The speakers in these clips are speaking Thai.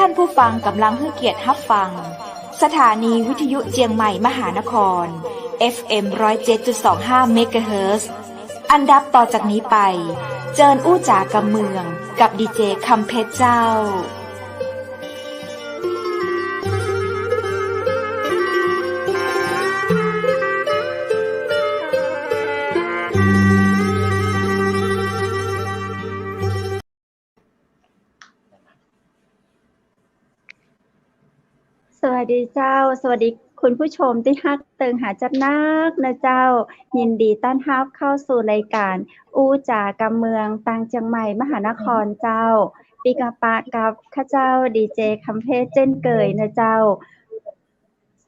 ท่านผู้ฟังกำลังให้เกียรติรับฟังสถานีวิทยุเจียงใหม่มหานคร FM 107.25 เมกะเฮิรตซ์อันดับต่อจากนี้ไปเจิญอู้จ๋ากำเมืองกับดีเจคำเพชรเจ้าสวัสดีเจ้าสวัสดีคุณผู้ชมที่ฮักเติงหาจัดนักนะเจ้ายินดีต้อนรับเข้าสู่รายการอู้จ๋ากำเมืองตังเจียงใหม่มหานครเจ้าปีกาปะกับข้าเจ้าดีเจคำเพชรเจ้นเกยนะเจ้า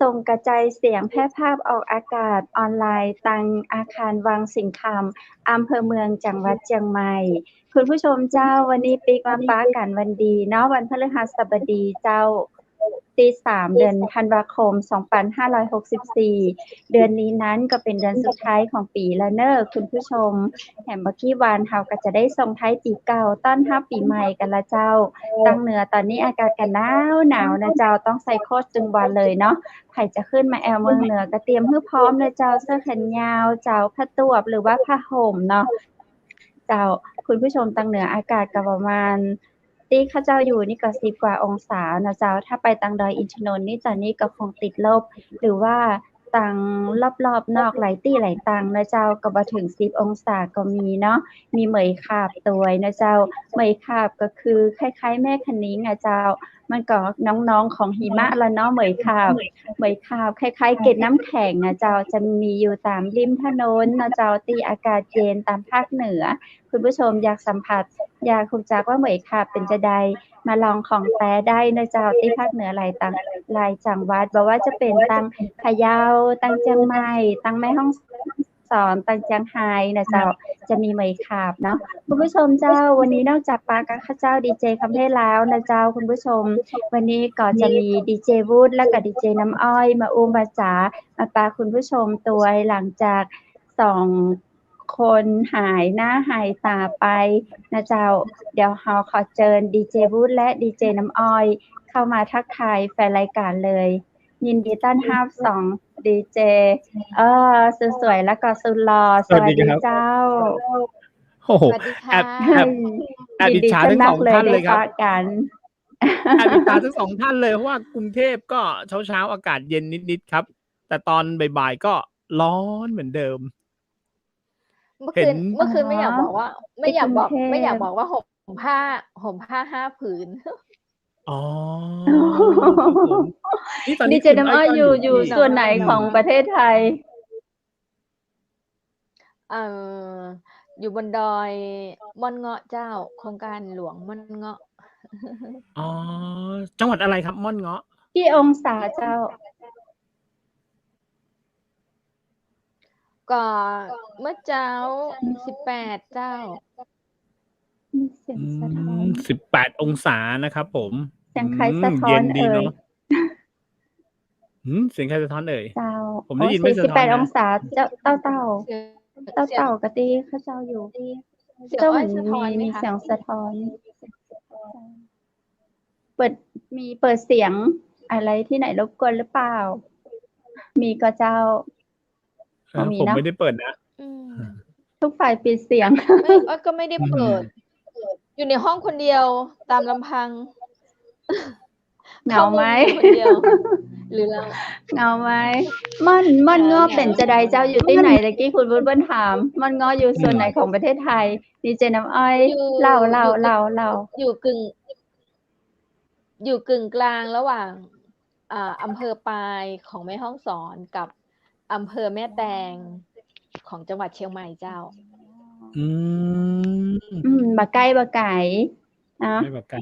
ส่งกระจายเสียงแพร่ภาพออกอากาศออนไลน์ตังอาคารวังสิงคำอำเภอเมืองจังหวัดเชียงใหม่คุณผู้ชมเจ้าวันนี้ปีกาปะกันวันดีเนาะวันพฤหัสบดีเจ้าที่3เดือนธันวาคม2564เดือนนี้นั้นก็เป็นเดือนสุดท้ายของปีแล้วเนอะคุณผู้ชมแถมเมื่อกี้วานเฮาก็จะได้ส่งท้ายปีเก่าต้อนรับปีใหม่กันละเจ้าตั้งเหนือตอนนี้อากาศก็หนาวนะเจ้าต้องใส่โค้ทจึงวันเลยเนาะใครจะขึ้นมาแอวเมืองเหนือก็เตรียมให้พร้อมเลยเจ้าเสื้อแขนยาวเจ้าผ้าตวบหรือว่าผ้าห่มเนาะเจ้าคุณผู้ชมตั้งเหนืออากาศก็ประมาณที่ข้าเจ้าอยู่นี่ก็10 กว่าองศานะเจ้าถ้าไปตังดอยอินทนนท์นี่ตอนนี้ก็คงติดลบหรือว่าตังรอบๆนอกหลายตี้หลายตังนะเจ้าก็บ่ถึง10องศาก็มีเนาะมีเหมยขาบตัวยนะเจ้าเหมยขาบก็คือคล้ายๆแม่คะนิ้งอะเจ้ามันก็น้องๆของหิมะละเนาะเหมยขาบคล้ายๆเกล็ดน้ำแข็งอะเจ้าจะมีอยู่ตามริมถนนนะเจ้าที่อากาศเย็นตามภาคเหนือคุณผู้ชมอยากสัมผัสอยากรู้จักว่าเหมยขาบเป็นจะใดมาลองของแท้ได้นะเจ้าที่ภาคเหนือหลายจังหวัดบ่ว่าจะเป็นตังพะเยาตังเชียงใหม่ตังแม่ฮ่องสอนตังเจียงไฮ้นะเจ้าจะมีเหมยขาบเนาะคุณผู้ชมเจ้าวันนี้นอกจากปากับข้าเจ้าดีเจคำเพชรแล้วนะเจ้าคุณผู้ชมวันนี้ก็จะมีดีเจวูดและก็ดีเจน้ำอ้อยมาอุ้มมาจ๋ามาปาคุณผู้ชมตัวหลังจาก2คนหายหน้าหายตาไปนะเจ้าเดี๋ยวเราขอเชิญดีเจวูดและดีเจน้ำอ้อยเข้ามาทักทายแฟนรายการเลยยินดีต้อนรับ2ดีเจสวยๆแล้วก็สุดหล่อสวัสดีเจ้าโอ้โห สวัสดีค่ะ แอบอิจฉาทั้งสองท่านเลยครับ กัน แอบอิจฉาทั้งสองท่านเลยเพราะว่ากรุงเทพก็เช้าอากาศเย็นนิดๆครับแต่ตอนบ่ายๆก็ร้อนเหมือนเดิม เมื่อคืนไม่อยากบอกว่าห่มผ้า5 ผืน อ๋อ ดีเจน้ำอ้อยอยู่ส่วนไหนของประเทศไทยอยู่บนดอยม่อนเงาะเจ้าโครงการหลวงม่อนเงาะ อ๋อจังหวัดอะไรครับม่อนเงาะกี่องศาเจ้าก็เมื่อเช้า18เจ้าเสียงสะท้อน18องศานะครับผมเสียงใครสะท้อน เย็นดีเนาะเสียงใครสะท้อนเจ้าผมได้ยินไม่สะท้อน18องศาเจ้าเต่ากะตีเขาเจ้าอยู่เจ้าเหมือนมีเสียงสะท้อนเปิดเสียงอะไรที่ไหนรบกวนหรือเปล่ามีก็เจ้าผมไม่ได้เปิดนะทุกฝ่ายปิดเสียงก็ไม่ได้เปิดอยู่ในห้องคนเดียวตามลำพังเหงาไหมหรือเราเหงาไหมม่อนเงาะเป็นจะใดเจ้าอยู่ที่ไหนตะกี้คุณวุฒิเบิ้ลถามม่อนเงาะอยู่ส่วนไหนของประเทศไทยดีเจน้ำอ้อยเล่าอยู่กึ่งกลางระหว่างอำเภอปายของแม่ฮ่องสอนกับอำเภอแม่แตงของจังหวัดเชียงใหม่เจ้าบ่ไกลนะ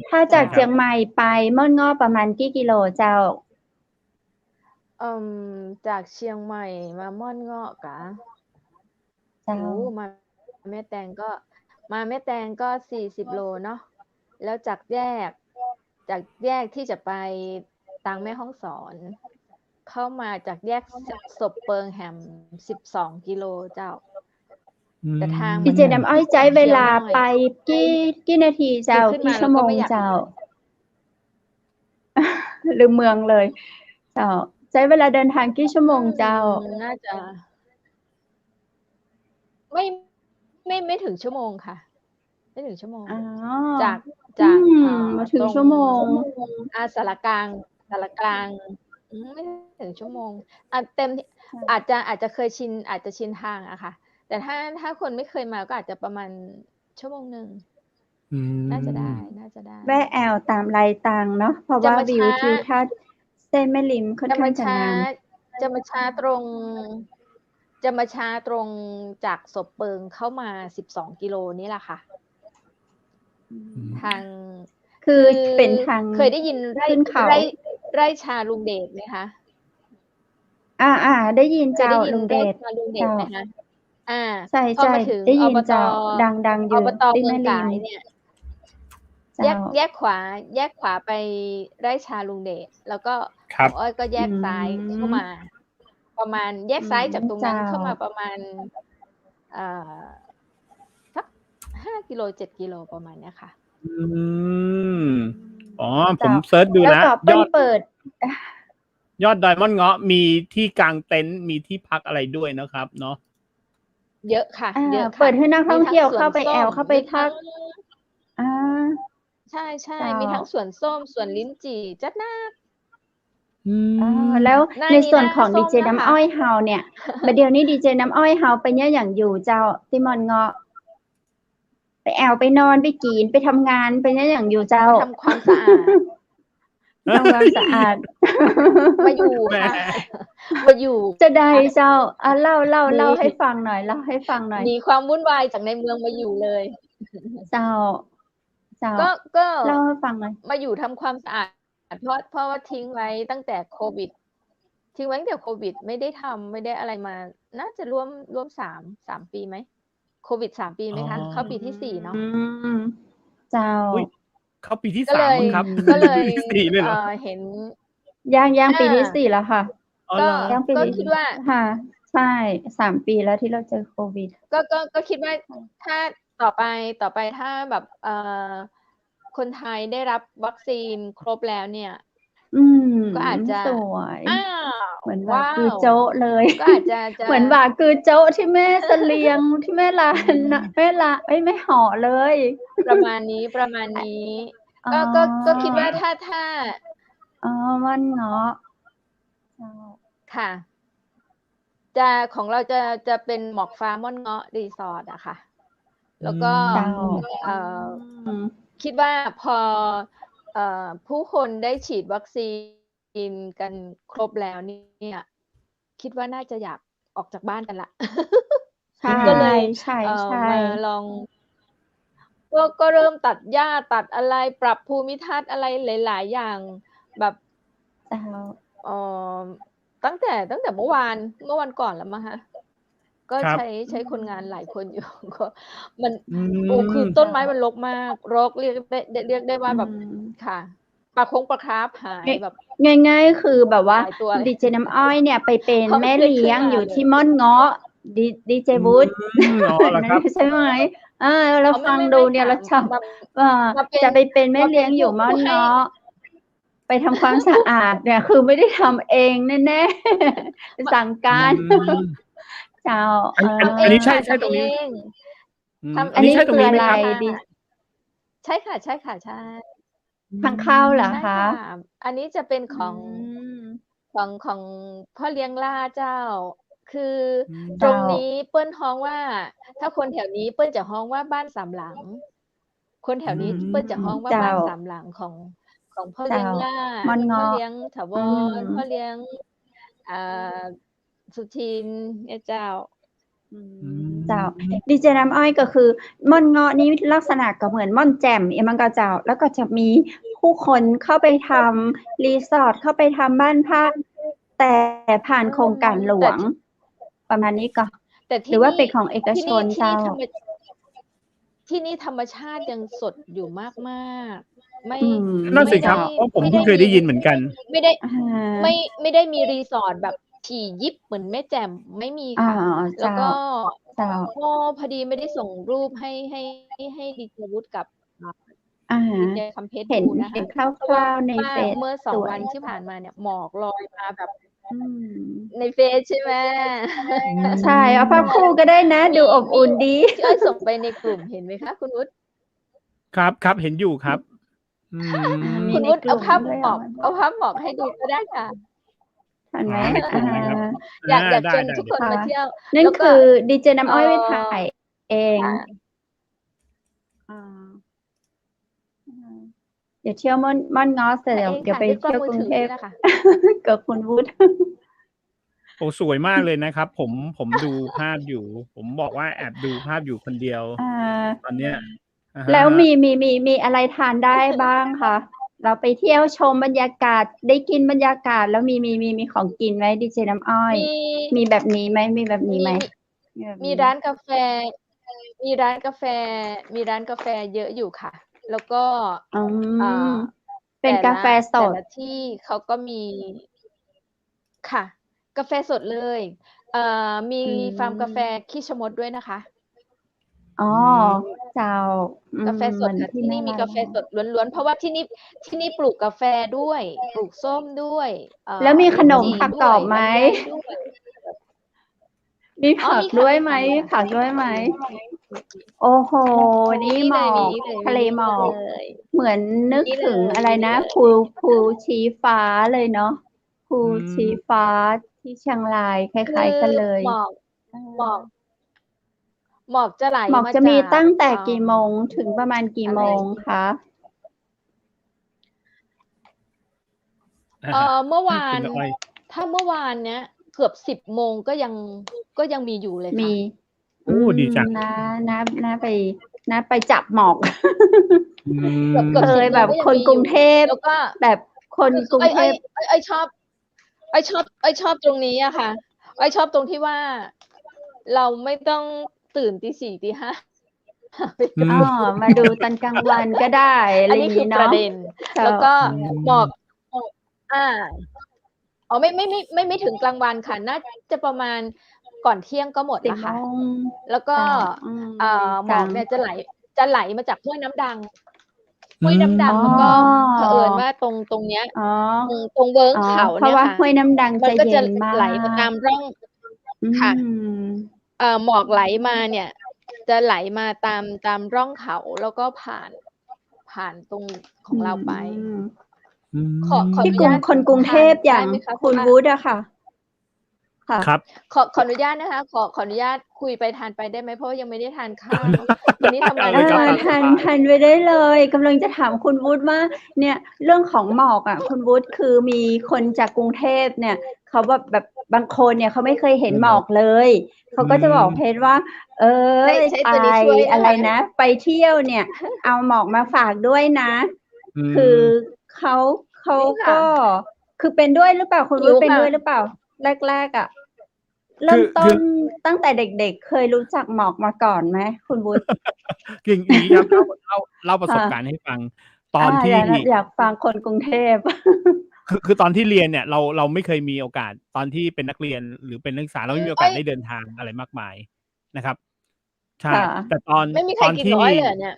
ถ้าจากเชียงใหม่ไปม่อนเงาะประมาณกี่กิโลเจ้าจากเชียงใหม่มาม่อนเงาะกะมาแม่แตงก็40 โลเนาะแล้วจากแยกที่จะไปตังแม่ฮ่องสอนเข้ามาจากแยกศพเปิงแหม12 กิโลเจ้าแต่ทางดีเจน้ำอ้อยใช้เวลาไปกี่นาทีเจ้ากี่ชั่วโมงเจ้า ลืมเมืองเลย เจ้า ใช้เวลาเดินทางกี่ชั่วโมงเจ้า? น่าจะ ไม่ถึงชั่วโมงค่ะ ไม่ถึงชั่วโมง อ๋อ จาก อืม อ่า มาถึ ต ง รง ชั่วโมง สารกลาง ไม่ถึงชั่วโมง เต็มที่ ค่ะ อาจจะเคยชิน อาจจะชินทางอะค่ะ แต่ถ้าคนไม่เคยมาก็อาจจะประมาณชั่วโมงหนึ่ง อื น่าจะได้ ม แวะแอวตามไหลต่างเนาะ เพราะ จะ ว่า มา วิ ช้า ทิวทัศน์เส้นแม่ริมค่อน จะ ข้ามา ช้า งจะงาม จะมาช้าตรงจากศพเปิงเข้ามา 12 กิโลนี่แหละค่ะ อื อื ม ม ทาง คื คือ อ เป็นทาง เคยได้ยินไร่ ขึ้นเขา ไร่ชาลุงเดชไหมคะ? อา ๆ ได้ยิน เค เจ้า ยได้ยิน ลุง ไร่ เดช ชาลุงเด เจ้ ช า ไหมคะ? อา ใพอ ช่ มาถึง ๆ ได้ยิ อบ น ต. เจ้า ดัง ๆ อ อยู่ บต. ที่ เมื แม่ อง รกิ๋าม ยเนี่ย เจ้า แยกขวาไปไร่ชาลุงเดช แล้วก็ ค ข รับ อ้อยก็แย อื กซ้ายเข้า ม มา ประมาณ แยก อื ซ้าย ม จากตรง เจ้นั้นา เข้ามาประมาณ อ่า สัก 5 กิโล 7 กิโล ประมาณเนี้ยค่ะ อืม อ๋อ ผเจ้า มเซิร์ชดู แล้ว แล้ว ก็เปิย่น อด เปิด ยอดดอยม่อนเงาะมีที่กางเต็นท์ มีที่พักอะไรด้วยนะครับเนาะ เยอะค่ะ อา เยอะ เปิ ค่ะ ดให้นัก ม ท่ ี อง ทัเท้ี่ยว งส เข้าไป ส้ แอว ม เข้าไป มี พั ทั้ ก ง อา ใช่ เจ้า ๆ มีทั้งสวนส้ม สวนลิ้นจี่จัดนัก อื อ๋อ ม แล้ว หน้า ใน นี้ ส่ว ห น น้า ของ ส้ ดี ม เจ นะ น้ำ คะ อ้อยเฮาเนี่ย บัดเดี๋ยวนี้ดีเจน้ำอ้อยเฮาไปเนี่ยหยังอยู่เจ้า ที่ม่อนเงาะ ไปแอว ไปนอน ไปกีน ไปทำงาน ไปเนี่ยหยังอยู่เจ้า? มาทำความสะอาด ทำความสะอาด มาอยู่ แหม ค่ะ มาอยู่ จะใด ค่ะ เจ้า เล่า หนี ให้ฟังหน่อย เล่าให้ฟังหน่อย หนีความวุ่นวายจากในเมืองมาอยู่เลย เจ้า เจ้า ก็ เล่าให้ฟังหน่อย มาอยู่ทำความสะอาด เพราะว่าทิ้งไว้ตั้งแต่โควิด ทิ้งไว้ตั้งแต่โควิด ไม่ได้ทำ ไม่ได้อะไรมา น่าจะร่วม 3 ปีไหม? โควิด 3 ปีไหมคะ? เข้าปีที่ 4 เนาะ อืม เจ้า อุ๊ย เข้าปีที่ ก็เล 3 มั้ย งครับ ก็เลย ปีที่ 4 เลยเหรอ? เห็น ย่าง อา ปีที่ 4 แล้วค่ะ อ๋อ ก็ เหรอ? ย่างปี ก็ ที่ คิดว่า ค่ะ ใช่ 3 ปีแล้วที่เราเจอโควิด ก็คิดว่า ค่ะ ถ้าต่อไปถ้าแบบ คนไทยได้รับวัคซีนครบแล้วเนี่ย อืม ก็อาจจะ สวย อ้าว เหมือนว่า ว้า กือ ว โจ๊ะเลย ก็อาจจะ เหมือนว่า กือ โจ๊ะ ที่แม่เสลียง ที่แม่ลา อื น ม แม่ลา เอ๊ย แม่เหาะเลย ประมาณนี้ อ๋อ ก็คิดว่าถ้า อ๋อ ม่อนเงาะ เจ้า ค่ะ ของเราจะเป็นหมอกฟ้าม่อนเงาะ resort อะค่ะ อื แล้วก็ เจ้า เอ่อ อืม คิดว่าพอ ผู้คนได้ฉีดวัคซีนกันครบแล้วเนี่ย คิดว่าน่าจะอยากออกจากบ้านกันแล้ว ใช่ ก็เลย ใช่ มาลอง ก็เริ่มตัดหญ้า ตัดอะไร ปรับภูมิทัศน์อะไรหลาย ๆ อย่าง แบบ เจ้า เอ่อ ตั้งแต่เมื่อวันก่อนแล้วมั้งคะ ก็ ครับ ใช้คนงานหลายคน อยู่ ก็มัน อื คือ ม ต้นไม้มันรกมาก รกเรียกได้ว่าแบบ อืม ค่ะ ปลาคราฟหายแบบ ง่าย ๆ คือแบบว่า หลายตัวเลย ดีเจน้ำอ้อยเนี่ยไปเป็น เพราะแม่ ไม่ได้ เลี้ยง ขึ้นมา อยู่ เลย ที่ม่อนเงาะ ดีเจ อื วุฒิ ม อ๋อ เหรอครับ? ใช่ไหม? เรา อ๋อ ฟัง ไม่ ดู ๆ ๆ เนี่ย ค่ะ เราชอบ มา ว่า เป็น จะไปเป็นแม่ มา เลีเป็้ยน งอยู่ม่อน ผู้ให้ เงาะ ไปทำความสะอาดเนี่ย คือไม่ได้ทำเองแน่ ๆ มา สั่งกา อื ร ม เจ้า อัน ทำเอ อัน ง นี้ใช่ ค่ะ ใช่ต ทำ รง เอ นี้ ง อืม ทำ อันนี้ใช่ตรงนี้ไหม อันนี้คืออะไร ครับ? ดี ใช่ค่ะ ใช่ อื ทางเข้าเหรอ ใช่ คะ? ค่ะ อันนี้จะเป็น อื ของ ม ของพ่อเลี้ยงล่าเจ้า คือ อืม ตรง เจ้า นี้เปิ้ลฮ้องว่า ถ้าคนแถวนี้เปิ้ลจะฮ้องว่าบ้านสามหลัง คนแถ อืวนี้เปิ้ลจะฮ้องว่า เจ้า บ้านสามหลังของพ่อ เจ้า เลี้ยงล่า ม่อนเงาะ พ่อเลี้ยงถาว อื ร ม พ่อเลี้ยง อ่า สุทิน เนี่ยเจ้า อื อื ม เจ้า ม ดีเจน้ำอ้อย ก็คือม่อนเงาะนี้ลักษณะก็เหมือนม่อนแจ่มอีหมันก็เจ้า แล้วก็จะมีผู้คนเข้าไปทำ resort เข้าไปทำบ้านพัก แต่ผ่านโครงการหล แต่ วง ประมาณนี้ก็ แต่ ห ท หรือว่าเป็นของเอกชน ที่ เจ้า นี่ธรรมชาติยังสดอยู่มาก ๆ ไม่ อืม นั่น ไม่ สิ ได ครับ เพราะผม ไม่ เพิ่ ได้ งเคย มี ได้ยินเหมือนกัน ไม่ได้ อา ไม่ได้มี resort แบบถี่ยิบเหมือนแม่แจ่ม ไม่มี อ๋อ ค่ะ เแจล้้า วก็ เจ้า ก็พอดีไม่ได้ส่งรูปให้ดีเจวุฒิกับ ดีเจคำเพชร เห็น ดูนะคะ คร่าวๆในเฟซ เมื่อ ส 2 ว วั ย นที่ผ่านมาเนี่ยหมอกลอยมาแบบ ในเฟซใช่ไหม ใช่เอาภาพคู่ก็ได้นะ ดูอบอุ่นดี ที่อ้อยส่งไปในกลุ่มเห็นไหมคะคุณวุฒิ ครับเห็นอยู่ครับ มี คุณ ใน วุฒิ กลุ่ เอา ม ภาพ ด้วย ห เห ม ร อ อ กเอาภาพหมอกให้ดูก็ได้ค่ะ ทันไหม ในกลุ่มนะครับ อยาก ได้ ชวน ได้ ทุกคน ค่ะ มาเที่ยว นั่น แล้วก็ คือดีเจน้ำอ้อยไปถ่ายเอง ค่ะ เดี๋ยวเที่ยวม่อนง้อเสร็จ ถ่ายเอง เดี๋ยว ค่ะ ไป ด้วยกล้อ เที่ ง ยว มื ก อ รุง ถือ เทพ นี่แหละค่ะ กับคุณวุฒิ โอ้สวยมากเลยนะครับ ผมดูภาพอยู่ ผมบอกว่าแอบดูภาพอยู่คนเดียว ตอนเนี้ยอะฮะ แล้วมีอะไรทานได้บ้างคะ เราไปเที่ยวชมบรรยากาศ ได้กินบรรยากาศ แล้วมีของกินไหมดีเจน้ำอ้อย มี มีแบบนี้ไหม มีแบบ มี นี้ไหม มีร้านกาแฟ มีร้านกาแฟ มีร้านกาแฟเยอะอยู่ค่ะ แล้วก็ อือ่ม า เป็นกาแฟส แต่ ด ละที่เขาก็มี ค่ะ กาแฟสดเลย มี อื ฟาร์มกาแฟ ม ขี้ชะมดด้วยนะคะ อ๋อ อืม เจ้า กาแฟส เหมื ด อน ค่ะ ที่ ที่ แม่ นี่มี ราย กาแฟ บอก สดล้วน ๆ เพราะว่าที่นี่ปลูกกาแฟด้วย ปลูกส้มด้วย แล้วมีขนม ลิ้จี่ ผัก ด้ กร ว อย บไหม ลำไยด้วย มี อ๋อ ผัก มี ด้ ค่ะ วย มี ไหม ค่ะ มี มี ค่ะ ผักด้วยไหม มี โอ้โฮ มี นี่ นี่ หม เล อย ก มีนี่เลย ทะเล มี หม นี่ อก เลย เหมือนนึก นี่เล ถึง ย อะไร นี่ นะ เลย ภูชี้ฟ้าเลยเนาะ ภู อื ชี้ ม ฟ้าที่เชียงราย ค คื ล้าย อ ๆ กันเลย หมอก หมอกจะไหล หมอก มา จะ จา มี ก ตั้งแต่กี่โมง ถึงประมาณกี่ อะ โม ไร งคะ เมื่อวา คุ น ณอ้อย ถ้าเมื่อวานเนี้ยเกือบ 10 โมงก็ยังมีอยู่เลยมีค่ะ โอ้ ดีจัง น่าไปจับหมอก อื เกือบ ม เค 10 ย โม แบ ง บ ก็ยั ค ง น มี กรุ อง ยู่ เทพ แล้วก็ แบบคนกรุงเทพ อ้อยชอบตรงนี้อะค่ะ อ้อยชอบตรงที่ว่า เราไม่ต้องตื่นตี 4 ตี 5 ไป อื อ้อ ม มาดูตอนกลางวันก็ได้ อะ อั ไร น อ นี้ ย่าง คื งี อ้ เป นาะ ระเด็น เจ้า แล้วก็ อื หมอก ม อา อ๋อ ไม่ถึงกลางวันค่ะ น่าจะประมาณก่อนเที่ยงก็หมด 10 แล้ว โม ค่ะ ง แล้วก็ เจ้า ดี หม จั อก ง เนี่ยจะไหลมาจากห้วยน้ำดัง อื ห้วยน้ำดั อ๋ ง อ แล้วก็เผอิญว่าตรงเนี้ย อ๋อ ตรงเวิ้ง อ๋อ เขา เพ เนี่ ราะ ย ว่า ค่ะ ห้วยน้ำดัง มั จะ นก็ เย็ จะ นมา ไหลมาตาก มร่อง อื ค่ะ ม หมอกไหลมาเนี่ย จะไหลมาตามร่องเขา แล้วก็ผ่านตรงขอ อื งเราไป ม อื ขออ ที่ นุ กรุ ญาง ต คนกรุงเทพ อ ได ย่า ้ ง ไหมคะ? เพ คุ ราะ ณ ว่า วุฒิอะค่ะ ค่ะ ครับ ขออนุญาตนะคะ ขออนุญาตคุยไปทานไปได้ไหม? เพราะว่ายังไม่ได้ทานข้าว วันนี้ทำงา เอา น เลยครับ ทั้งวัน ตามสบาย ทานไปได้เลย กำลังจะถามคุณวุฒิว่า เนี่ย เรื่องของหมอกอะ คุณวุฒิ คือมีคนจากกรุงเทพเนี่ย เขาแบบบางคนเนี่ยเขาไม่เคยเห็นหมอกเลย เขาก็จะบอกเพชรว่า ใช้ ไป ตัวนี้ช่วย อะ นะ ไร คะ นะ ไปเที่ยวเนี่ย เอาหมอกมาฝากด้วยนะ อื คือ ม เขา จริง ค่ ก็ ะ คือเป็นด้วยหรือเปล่า คุณ หิ วุฒิ เป็น วค่ะ ด้วยหรือเปล่า แรก ๆ อะ เริค่ื ม ต้ คื น อ ตั้งแต่เด็ก ๆ เคยรู้จักหมอกมาก่อนไหมคุณวุฒิ? อย่างงี้ครับ เล่าประ ค สบ่ะ การณ์ให้ฟัง ตอนที่ อยากฟังคนกรุงเทพ คือตอนที่เรียนเนี่ย เราไม่เคยมีโอกาส ตอนที่เป็นนักเรียน หรือเป็นนักศึกษา เราไม่มีโอกาสได้เดินทางอะไรมากมายนะครับ ใช่ ค่ะ แต่ตอน ไม่มีใค ต ร อน กิน ที กั่ บอ้อยเลยเหรอเนี่ย?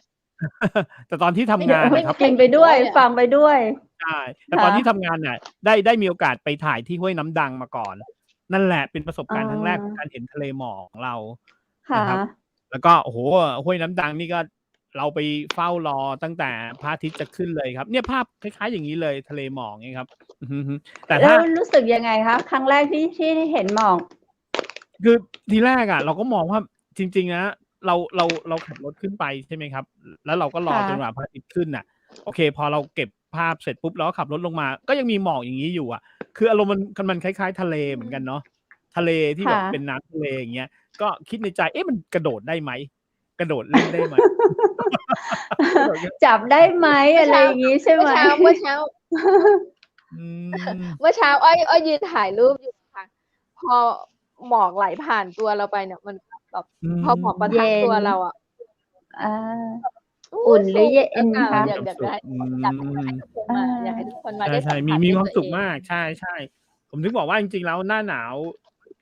แต่ตอนที่ทำงานไม่ น่ะครับ กินไปด้วย ฟังไปด้วย ใช่ แต่ ค่ ตอนที่ ะ ทำงานน่ะ ได้มีโอกาสไปถ่ายที่ห้วยน้ำดังมาก่อน นั่นแหละเป็นประสบ อ๋การณ์ครั้งแรกของกาอ รเห็นทะเลหมอกของเรา ค่ นะครับ ะ แล้วก็ โอ้โฮ ห้วยน้ำดังนี่ก็ เราไปเฝ้ารอตั้งแต่พระอาทิตย์จะขึ้นเลยครับ เนี่ยภาพคล้าย ๆ อย่างงี้เลย ทะเลหมอกงี้ครับ อือฮึ แต่ แล้ ถ้า วรู้สึกยังไงคะ ครั้งแรกที่เห็นหมอก? คือทีแรกอะเราก็มองว่า จริง ๆ นะ เราขับรถขึ้นไปใช่ไหมครับ แล้วเราก็ร ค อจนกว่าพระอาทิตย์ขึ้นน่ะ โอเค พอเราเก็บภาพเสร็จปุ๊บ เราก็ขับรถลงมา ก็ยังมีหมอกอย่างงี้อยู่อะ คืออารมณ์มันคล้าย ๆ ทะเลเหมือนกันเนาะ ทะเลที่ ค่ แบบเป็ะ นน้ำทะเล อย่างเงี้ย ก็คิดในใจ เอ๊ะ มันกระโดดได้ไหม? กระโดดเล่นได้ไหม? กระโดดเล่น จับได้ไหม เมื่ อะ อ ไร เช้า อย่างงี้ใช่ไหม? เมื่อเช้า อืม เมื่อเช้าอ้อยยืนถ่ายรูปอยู่ค่ะ พอหมอกไหลผ่านตัวเราไปเนี่ย มันแบบ อืพอหมอกปะ ม ทะ ตัวเราอะ อา โอ้ อุ่นห ส รือเย็ อาน กาศ คะ? อยาก มีความสุข ได้ อื อยากให้ ม ทุกคน เอ มา อ อยากให้ทุกคนมาได้ ใช่ สัม ๆ ผัส มี ด้วย ความ ตัว สุข เอง มาก ใช่ ๆ ผมถึงบอกว่าจริง ๆ แล้วหน้าหนาว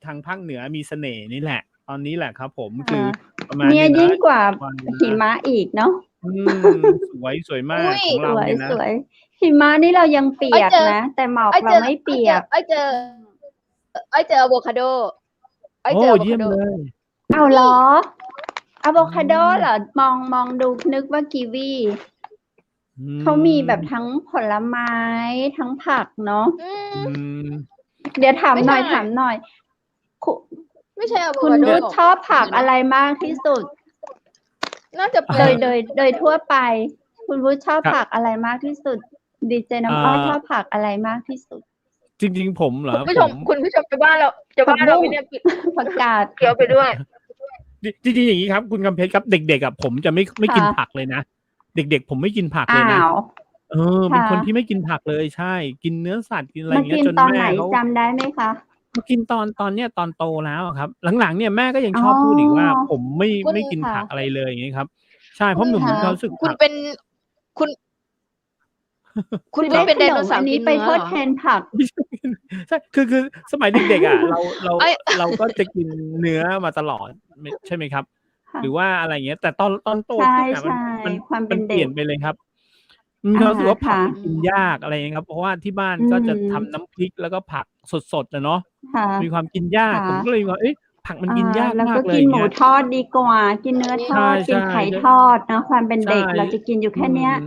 ทางภาคเหนือมีเสน่ห์นี่แหละ ตอนนี้แหละครับผม ค่คือะ ประมาณเนี่ หนยึ่ง ยิ่งกว่า วัน หิมะอีกเนาะ สวยมา อุ้ ก ย ของ ส เรา วย เนี่ยนะ สวย หิมะนี่เรายังเปี อ้อย ยก เจอ นะ แต่หมอก อ้อย เรา เจอ ไม่ อ้ เป อยี เจ ย อก อ้อยเจอ อ้อยเจออะโวคาโด อ้อย โอ้ เจออะโว เยี่ย คาม โด เลย อ้าว เหร นี่ อ? อะโว อื คาโดเหร ม อ? มองดูนึกว่ากีวี อื เขามีแบบ ม ทั้งผลไม้ ทั้งผักเนาะ อื อื ม ม เดี๋ยวถาม ไม่ ห ใช น่ ่ อย คุ ไม่ใช่อะโว คุณ คาโด วุฒิชอบผัก นะ อะไรมากที่สุด? น่าจะ เป็ โดยทั่วไป คุณวุฒิชอบ ครับ ผักอะไรมากที่สุด? ดีเจน้ำอ้อยชอบผักอะไรมากที่สุด? จริง ๆ ผมเหร คุ อ ณผู้ ผ ชม คุณผู้ชมจะว่าเรา จะ ผั ว่าก เรา บุ้ ไหม ง เนี่ย ปิด ผักกาด เคี้ยวไปด้วย จริง ๆ อย่างงี้ครับ คุณกำเพชรครับ เด็ก ๆ อะผมจะไม่ ไม่ ค่กิน ะ ผักเลยนะ เด็ก ๆ ผมไม่กินผัก อ้ เลยนะ าว เป็ ค่ นคนะ ที่ไม่กินผักเลย ใช่ กินเนื้อสัตว์ กินอะไร ม อย่างเงกี้ิย นจน ตอน แม่ ไหน เขา จำได้ไหมคะ? มากินตอนเนี้ย ตอนโตแล้วอะครับ หลัง ๆ เนี่ยแม่ก็ยัง อ๋อ ชอบพูดอีกว่า ผมไม่ คุณ ไม่กิน ค่ะ ผักอะไรเลย อย่างงี้ครับ ใช่ เพ คุ ราะ ณ ผม ค่ มีความะ รู้สึก คุ ผ ณ ัก เป็น คุณ คุณ คือ วุ ได ฒิ ้ เป็น ข ได น โนเสาร์ อันนีก้ิน ไป เนื้อ ท เด หรอ? แทนผัก ไม่ใช่ ใช่ คือสมัยเด็ก ๆ อะ เรา อ้อย เราก็จะกินเนื้อมาตลอด ใช่ไหมครับ? ค่หรือะ ว่า อะไรอย่างเงี้ย แต่ตอนโต ใช่ ขึ้นอะ ความเป็มัน น เปเดลี่็ยน ก ไปเลยครับ มี อ ความรู้สึกว่า คผั่กะ มันกินยาก อะไรอย่างงี้ครับ เพราะว่าที่บ้านอืก็จะทำม น้ำพริก แล้วก็ผักสด ๆ อะเนาะ ค่ะ มีความกินยาคก ่ะ ผมก็เลยว่า เอ๊ะ ผักมันกินยากเรามากเลย ก็กิ อนย่างนหมเงูี้ย ทอดดีกว่า กินเนื้อท ใช่ อด กินไข่ทอดเนาะ ความเป็น ใช่ เด็กเราจะกินอยู่ อแคื่เนี้ย ม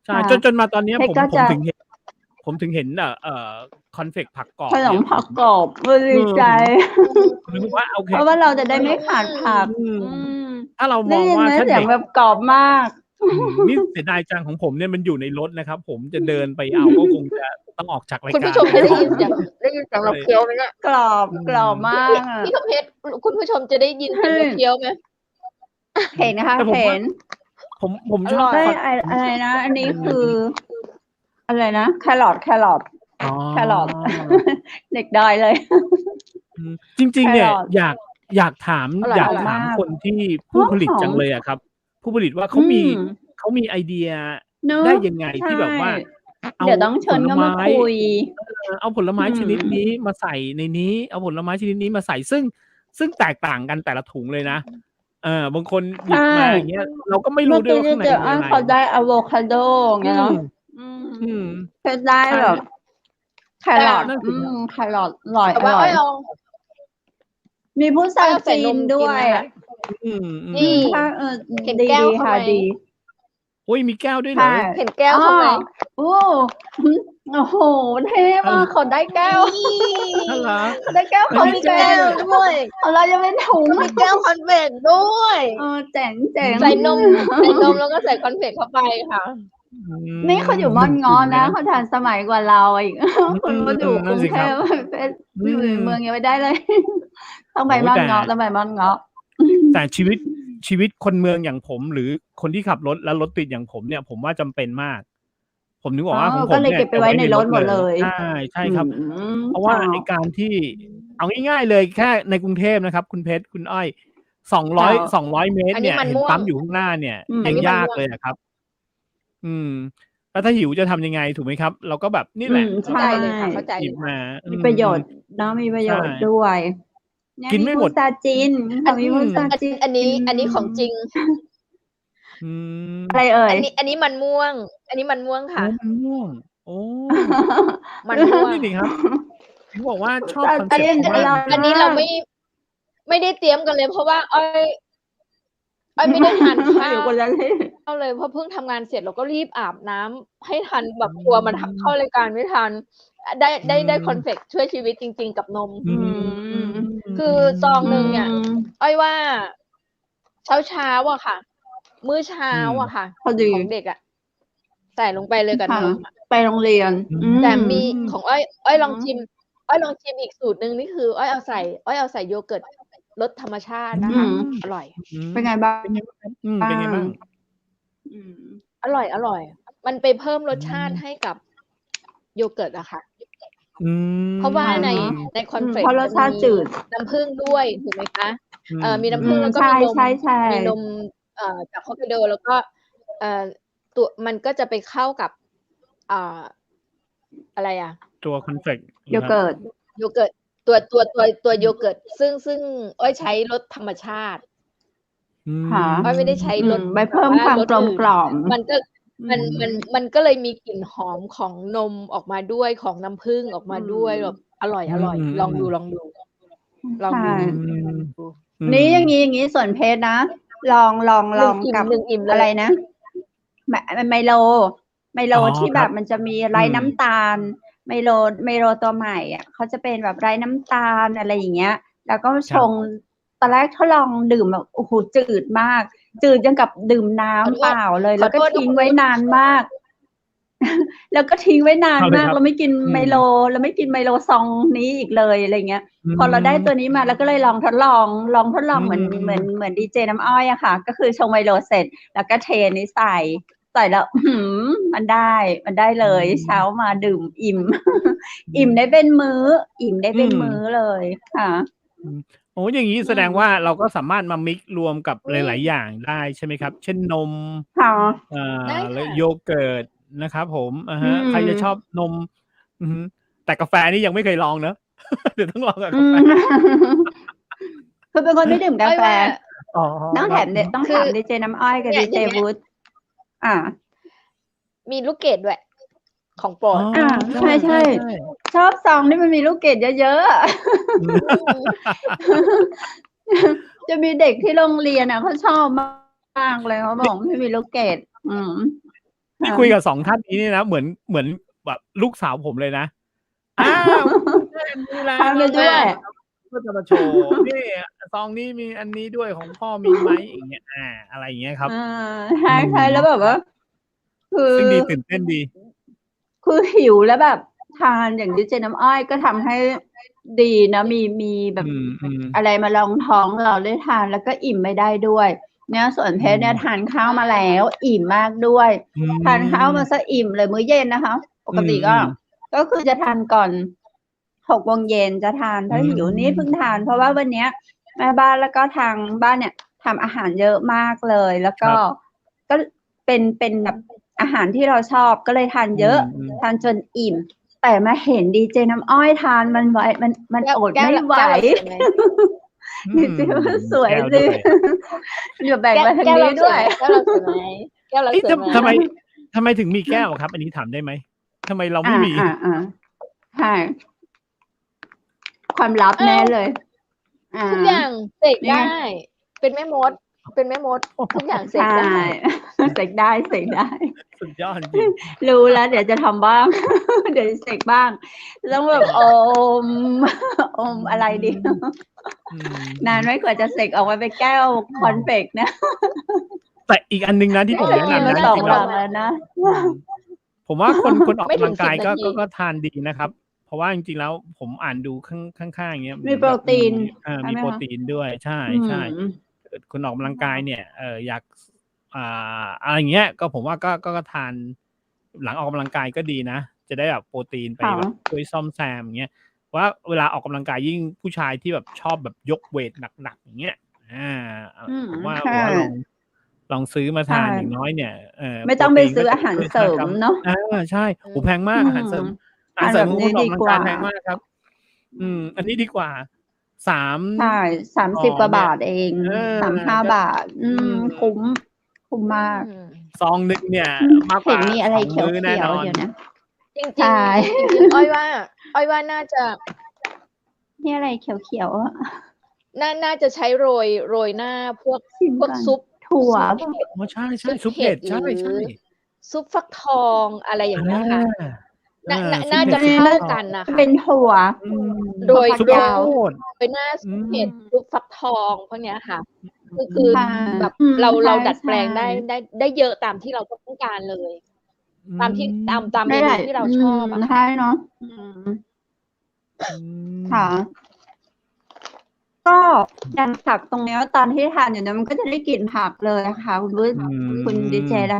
ใช่ ค่ะ จนมาตอนเนี้ย เพช ผ ร ม ก็ ผ จ มถึงเห็น คอนเฟกต์ผักกรอ ข บ น เนี่ย มผักกรอบ ดีใจ ผมรู้สึกว่า โอเค เพราะว่าเราจะได้ไม่ขาดผัก อืม อืม ถ้าเรา ได ม้ อง ยิน ว่า ไหม ถ้า เสี เยด ง็ก แบบกรอบมาก นี่เสียดายจัง ของผมเนี่ยมันอยู่ในรถนะครับ ผมจะเดินไปเอา ก็คงจะต้องออกจากรา คุ ย ณ กา ผู้ช ร ม แล้ จะ ว ได้ยินเสียง ได้ยินเสียง ก็ เรา เลย เคี้ยวไหมเนี่ย? กรอบ อื กรอบมาก พี่ อะ พี่คำเพชร คุณผู้ชมจะได้ยิน ใช เสียงเราเคี้ยวไหม? เห็นค่ะ แต่ผม เห็ ว่า น ผม อ ช ร่ อบ อย ได้ คอน ผม อะไรนะ อันนี้คือ อะไรนะ แครอท อ๋อ แครอท เด็กดอยเลย จริง ๆ เนี่ย แครอท อยากถาม อร่อ อย ยาก หอม ถาม มาก คนที่ ห ผู้ผลิต อ จัง ม เลยอะครับ ผู้ผลิตว่า ๆ เอขา ืมี ม เขามีไอเดียเนาะ ได้ยังไง ใช ที่แบบว่า เอา เดี๋ยวต้องเชผิญล เขา ไม มาคุย เอาผลไม้ อืชนิดนี้ ม มาใส่ในนี้ เอาผลไม้ชนิดนี้มาใส่ ซึ่งแตกต่างกันแต่ละถุงเลยนะ บางคนหใชยิบมา ่ อย่างเงี้ย เราก็ไม่เมรืู้่อด้ กวยี้ว่า ทีข้่างใน เจ๊อมี้ออะย ไร เขาได้อะโวคาโด อย่าง อื เงี้ยเนาะ ม อืม อืม เพชรได้ ใช่ แบบ แค แต่ รอท นั่น อื สิครับ ม แครอท อร่อย แต่ อ ว่า ร่ อ้อย อยลอง มีพุท อ้ รา อยเอาใส่ จี น น ม ด้ กิ วน ย นะคะ อะ อืม อืม นี่ ถ้า เห็น ดี แก้ว ๆ เขา ค่ะ ไหม? ดี อุ๊ย มีแก้วด้วย ใช เหรอ? ่ เห็นแก้ว อ้อ เขาไหม? โอ้ หือ โอ้โฮ เท่ อ้าว มเหราอ? ก เขาได้แก้ว นี่ อ้าว เหรอ? เขาได้แก้ว มั คน อน มี เฟ แก้ว ก ด้วย ด้วย ของเรายังเป็นถุง เขามีแก้วคอนเฟกต์ด้วย เจ๋ง ใส่นม ใส่นม ๆ แล้วก็ใส่คอนเฟกต์เข้าไปค่ะ นี่เขาอยู่ หนุ่ม ม่อนเงาะ ๆ เล น ย ะ นะ เขาทันสมัยกว่าเราอีก อืคุณมาอยูม ่ ๆ ก นัรุ่นง สิ เท ครับ พ เป็น อือยู่ในเมืม องยังไม่ได้เลย ต้อง โอ ไปม่อน้ แต่ เงาะ ต้องไปม่อนเงาะ แต่ชีวิตคนเมืองอย่างผม หรือคนที่ขับรถแล้วรถติดอย่างผมเนี่ย ผมว่าจำเป็นมาก ผมถึงบออ๋อ กว่า ของผก็มเนี่ย เลยเก็บไปจะ ไว้ในรถหมดเลย ใช่ ใช่ อืครับ ม เพราะ ค ว่า ่ะ ไอ้การที่ เอาง่าย ๆ เลย แค่ในกรุงเทพนะครับ คุณเพชร คุณอ้อย ค่ะ 200 เมต อั ร น เนนีี้่ย มัน เห็น ม่ว ปั๊ ง มอยู่ข้างหน้าเนี่ย อืม อั ยั น ง นี้ ย มัน า ม ก่วง เลยอะครับ แล้วถ้าหิวจะทำยังไง ถูกไหมครับ? เราก็แบบนี่แหละ ใช เข้าใจ่ ก็ เลยค่ะ เข้าใจ หยิ เล บ ยค่ มา ะ มีประโยชน์ อืม เนาะ มีประ ใช โย่ ชน์ด้วย เนี่ย กิน มี ไม่ห พุ มด ทราจีน อั ค่ะ มีพุทรา อัน จี อันนี้ อันนี้ของจริง อืม อะไรเอ่ อั ย? นนี้มันม่วง อันนี้มันม่วง อ๋ ค่ะ มันม่วง โอ้ มันม่ว นี่ ง สิครับ ถึงบอกว่า พุ ชอบ ทรา คอน จ เซปต์ ีน เขา อ มาก ร่อ จ ย ริ อั ง น ๆ นี้ มา เรา ก ไม่ได้เตรียมกันเลย เพราะว่าอ้อยไม่ได้ทาน ข้า อยู่คนละที่ ว เลย เพราะเพิ่งทำงานเสร็จ เราก็รีบอาบน้ำให้ทัน แบบกลัวมันเข้ารายการไม่ทัน ได้คอนเฟกต์ช่วยชีวิตจริง ๆ กับนม อื อืม คือซอง อื หนึ่งเนี่ย ม อ้อยว่า เช้า ๆ อะค่ะ มื้อเช้า อืม อะค่ะ พอดี ของเด็กอะ ใส่ลงไปเลยกับ ค่ะ นมอะ ไปโรงเรียน อื อื แต่ ม มี ม ของอ้อย อ้อยลองชิม อ้อยลองชิมอีกสูตรหนึ่ง นี่คืออ้อยเอาใส่โยเกิร์ตรสธรรมชาติ อื นะคะ ม อร่อย อืม เป็นไง บ้า เป็นไงบ้างครับ? ง? เป็นไงบ้าง? อืม อร่อย ๆ มันไปเพิ่มรสชาติให้กับโยเกิร์ตอะค่ะ อืม เพราะว่าใน อะฮะ ในคอ อื น ม เฟ เพ ก ราะ ต์ ร มสัน ชาติ มี จืด น้ำผึ้งด้วย ถูกไหมคะ อืมีน้ำผอืึ้ง ม แล้วก็ ใช มีนม ่ มีน ๆ ม จาก Hokkaido แล้วก็ เอ่อ มันก็จะไปเข้ากับ อ่า อะไรอะ ตัวคอนเฟกต์ โยเกิร์ต โยเกิร์ต ตัวโยเกิร์ต ซึ่งอ้อยใช้รสธรรมชาติ อืม ค่ะ อ้อยไม่ได้ใช้รส ไปเพิ่มความกลมกล่อม มันก็มันก็เลยมีกลิ่นหอมของนมออกมาด้วยของน้ำผึ้งออกมาด้วยแบบอร่อยลองดูลองดู อืม นี่อย่างนี้ส่วนเพชรนะลองกับ หนึ่งอิ่มเลย อะไรนะไมโลที่แบบมันจะมีไร้น้ำตาลไมโลตัวใหม่อ่ะเขาจะเป็นแบบไร้น้ำตาลอะไรอย่างเงี้ย แล้วก็ชงตอนแรกทดลองดื่มแบบโอ้โหจืดมาก จืดยังกับดื่มน้ำเปล่าเลย แล้วก็ทิ้งไว้นานมาก แล้วก็ทิ้งไว้นานมากแล้วไม่กินไมโลแล้วไม่กินไมโลซองนี้อีกเลยอะไรเงี้ย พอเราได้ตัวนี้มาแล้วก็เลยลองทดลองเหมือนดีเจน้ำอ้อยอะค่ะ ก็คือชงไมโลเสร็จ แล้วก็เทนี้ใส่แล้วมันได้เลยเช้ามาดื่มอิ่ม อิ่มได้เป็นมื้อเลยค่ะ โอ้อย่างนี้แสดงว่าเราก็สามารถมามิกรวมกับหลายๆอย่างได้ใช่ไหมครับ เช่นนม ค่ะ ได้ค่ะ แล้วโยเกิร์ตนะครับผมใครจะชอบนมแต่กาแฟนี่ยังไม่เคยลองเนอะ เดี๋ยวต้องลองกับกาแฟ คือเป็นคนไม่ดื่มกาแฟ อ๋อ ต้องถามดีเจน้ำอ้อยกับดีเจวูดมีลูกเกดด้วย ของโปรด ใช่ชอบซองที่มันมีลูกเกดเยอะๆ จะมีเด็กที่โรงเรียนอ่ะเขาชอบมากเลยเขาบอกไม่มีลูกเกดที่คุยกับ2 ท่านนี้นี่นะเหมือนแบบลูกสาวผมเลยนะนี่แหละ ทำไปด้วย ก็จะมาโชว์นี่ซองนี้มีอันนี้ด้วยของพ่อมีไหมอย่างเงี้ยอะไรอย่างเงี้ยครับใช่แล้วแบบว่าคือ ซึ่งดีตื่นเต้นดี คือหิวแล้วแบบทานอย่างดีเจน้ำอ้อยก็ทำให้ดีนะมีแบบอะไรมาลองท้องเราได้ทานแล้วก็อิ่มไม่ได้ด้วยเนี่ยส่วนเพชรเนี่ยทานข้าวมาแล้วอิ่มมากด้วยทานข้าวมาซะอิ่มเลยมื้อเย็นนะคะปกติก็คือจะทานก่อน6 โมงเย็นจะทานถ้าหิวนี่เพิ่งทานเพราะว่าวันเนี้ยแม่บ้านแล้วก็ทางบ้านเนี่ยทำอาหารเยอะมากเลยแล้วก็เป็นแบบอาหารที่เราชอบก็เลยทานเยอะทานจนอิ่มแต่มาเห็นดีเจน้ำอ้อยทานมันอดไม่ไหวดีเจมันสวยสิเดี๋ยวแบ่งมาทางนี้ด้วยแก้วเราสวยไหมแก้วเราสวยไหม ทำไมถึงมีแก้วครับ อันนี้ถามได้ไหมทำไมเราไม่มีใช่ความลับแน่เลยทุกอย่างเสกได้เป็นแม่มดทุกอย่างเสกได้เสกได้สุดยอดจริงรู้แล้วเดี๋ยวจะทำบ้าง เดี๋ยวเสกบ้างต้องแบบอมอะไรดีนานไม่กว่าจะเสกออกมาเป็นแก้วคอนเฟกนะแต่อีกอันนึงนะที่ผมแนะนำนะ 2 หลังแล้วนะผมว่าคนออกกำลังกายก็ทานดีนะครับเพราะว่าจริงๆแล้วผมอ่านดูข้างๆอย่างเงี้ยมีโปรตีนมีโปรตีนด้วยใช่คนออกกำลังกายเนี่ยอยากอะไรเงี้ยก็ผมว่าก็ทานหลังออกกำลังกายก็ดีนะจะได้แบบโปรตีนไปแบบช่วยซ่อมแซมอย่างเงี้ยว่าเวลาออกกำลังกายยิ่งผู้ชายที่แบบชอบแบบยกเวทหนักๆอย่างเงี้ยผมว่าลองซื้อมาทานอย่างน้อยเนี่ยไม่ต้องไปซื้ออาหารเสริมเนาะใช่โหแพงมากอาหารเสริมของคนออกกำลังกายแพงมากครับอันนี้ดีกว่า30 กว่าบาทเอง35 บาทคุ้มมากซองนึงเนี่ยมากกว่ามีอะไรเขียวๆเดี๋ยวนะจริงๆอ้อยว่าน่าจะนี่อะไรเขียวๆน่าจะใช้โรยหน้าพวกซุปถั่วใช่ซุปเห็ดใช่ซุปฟักทองอะไรอย่างเงี้ยค่ะน่าจะเข้ากันนะคะเป็นถั่วโดยยาวเป็นหน้าเห็ดซุปฟักทองพวกเนี้ยค่ะคือแบบเราดัดแปลงได้เยอะตามที่เราต้องการเลยตามเมนูที่เราชอบใช่เนาะค่ะก็อย่างผักตรงนี้ตอนที่ทานอยู่เนี่ยมันก็จะได้กลิ่นผักเลยค่ะคุณดีเจและ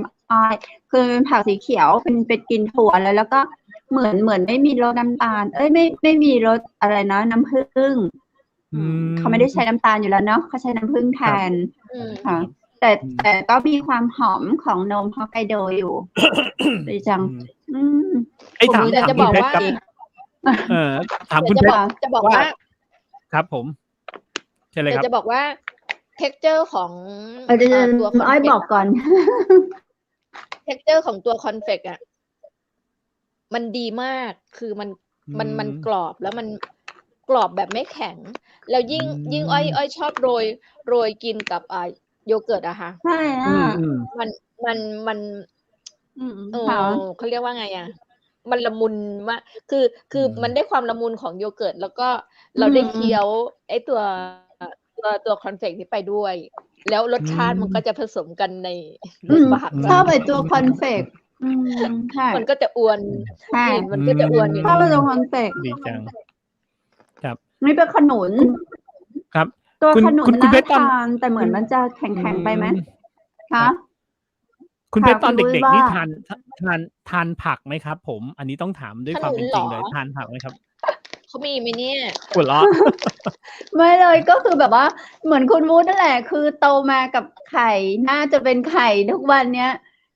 คือเป็นผักสีเขียวเป็นกลิ่นถั่วแล้วก็เหมือนไม่มีรสน้ำตาลไม่มีรสอะไรนะน้ำผึ้งเขาไม่ได้ใช้น้ำตาลอยู่แล้วเนาะเขาใช้น้ำผึ้งแทนค่ะแต่ก็มีความหอมของนมฮอกไกโดอยู่ดีจังถามจะบอกว่าถามคุณเพชรจะบอกว่าครับผมใช่เลยครับจะบอกว่า texture ของ เดี๋ยวตัวคอน อ้อย เฟ บ ก อกก่อน texture ของตัวคอนเฟกอ่ะมันดีมากคือมันกรอบแล้วมันกรอบแบบไม่แข็ง แล้วยิ่งอ้อยชอบโรยกินกับโยเกิร์ตอะค่ะ ใช่ มันค่ะ เขาเรียกว่าไงอะมันละมุนมากคือมันได้ความละมุนของโยเกิร์ตแล้วก็เราได้เคี้ยวไอ้ตัวคอนเฟกนี้ไปด้วย แล้วรสชาติมันก็จะผสมกันในปาก ชอบไอตัวคอนเฟกใช่ มันก็จะอวน ใช่ กลิ่นมันก็จะอวนอยู่ ชอบไอตัวคอนเฟก ดีจัง ครับ นี่เป็นขนุน ครับ ตัว คุณ ขนุน คุณ น่า เพชรตอน ทานแต่เหมือนมันจะแข็งๆไปไหมคะ คุณเพชรตอน คุณวุ้ย เด็กๆนี่ ว่า ทานผักไหมครับ ผม อันนี้ต้องถามด้วย ข ความ นุ เป็น น จริง เหร เล อ ยทานผักไหมครับ เขามีไหมเนี่ย หัวเราะ ไม่เลยก็คือแบบว่าเหมือนคุณวูดนั่นแหละ คือโตมากับไข่น่าจะเป็นไข่ทุกวันเนี้ย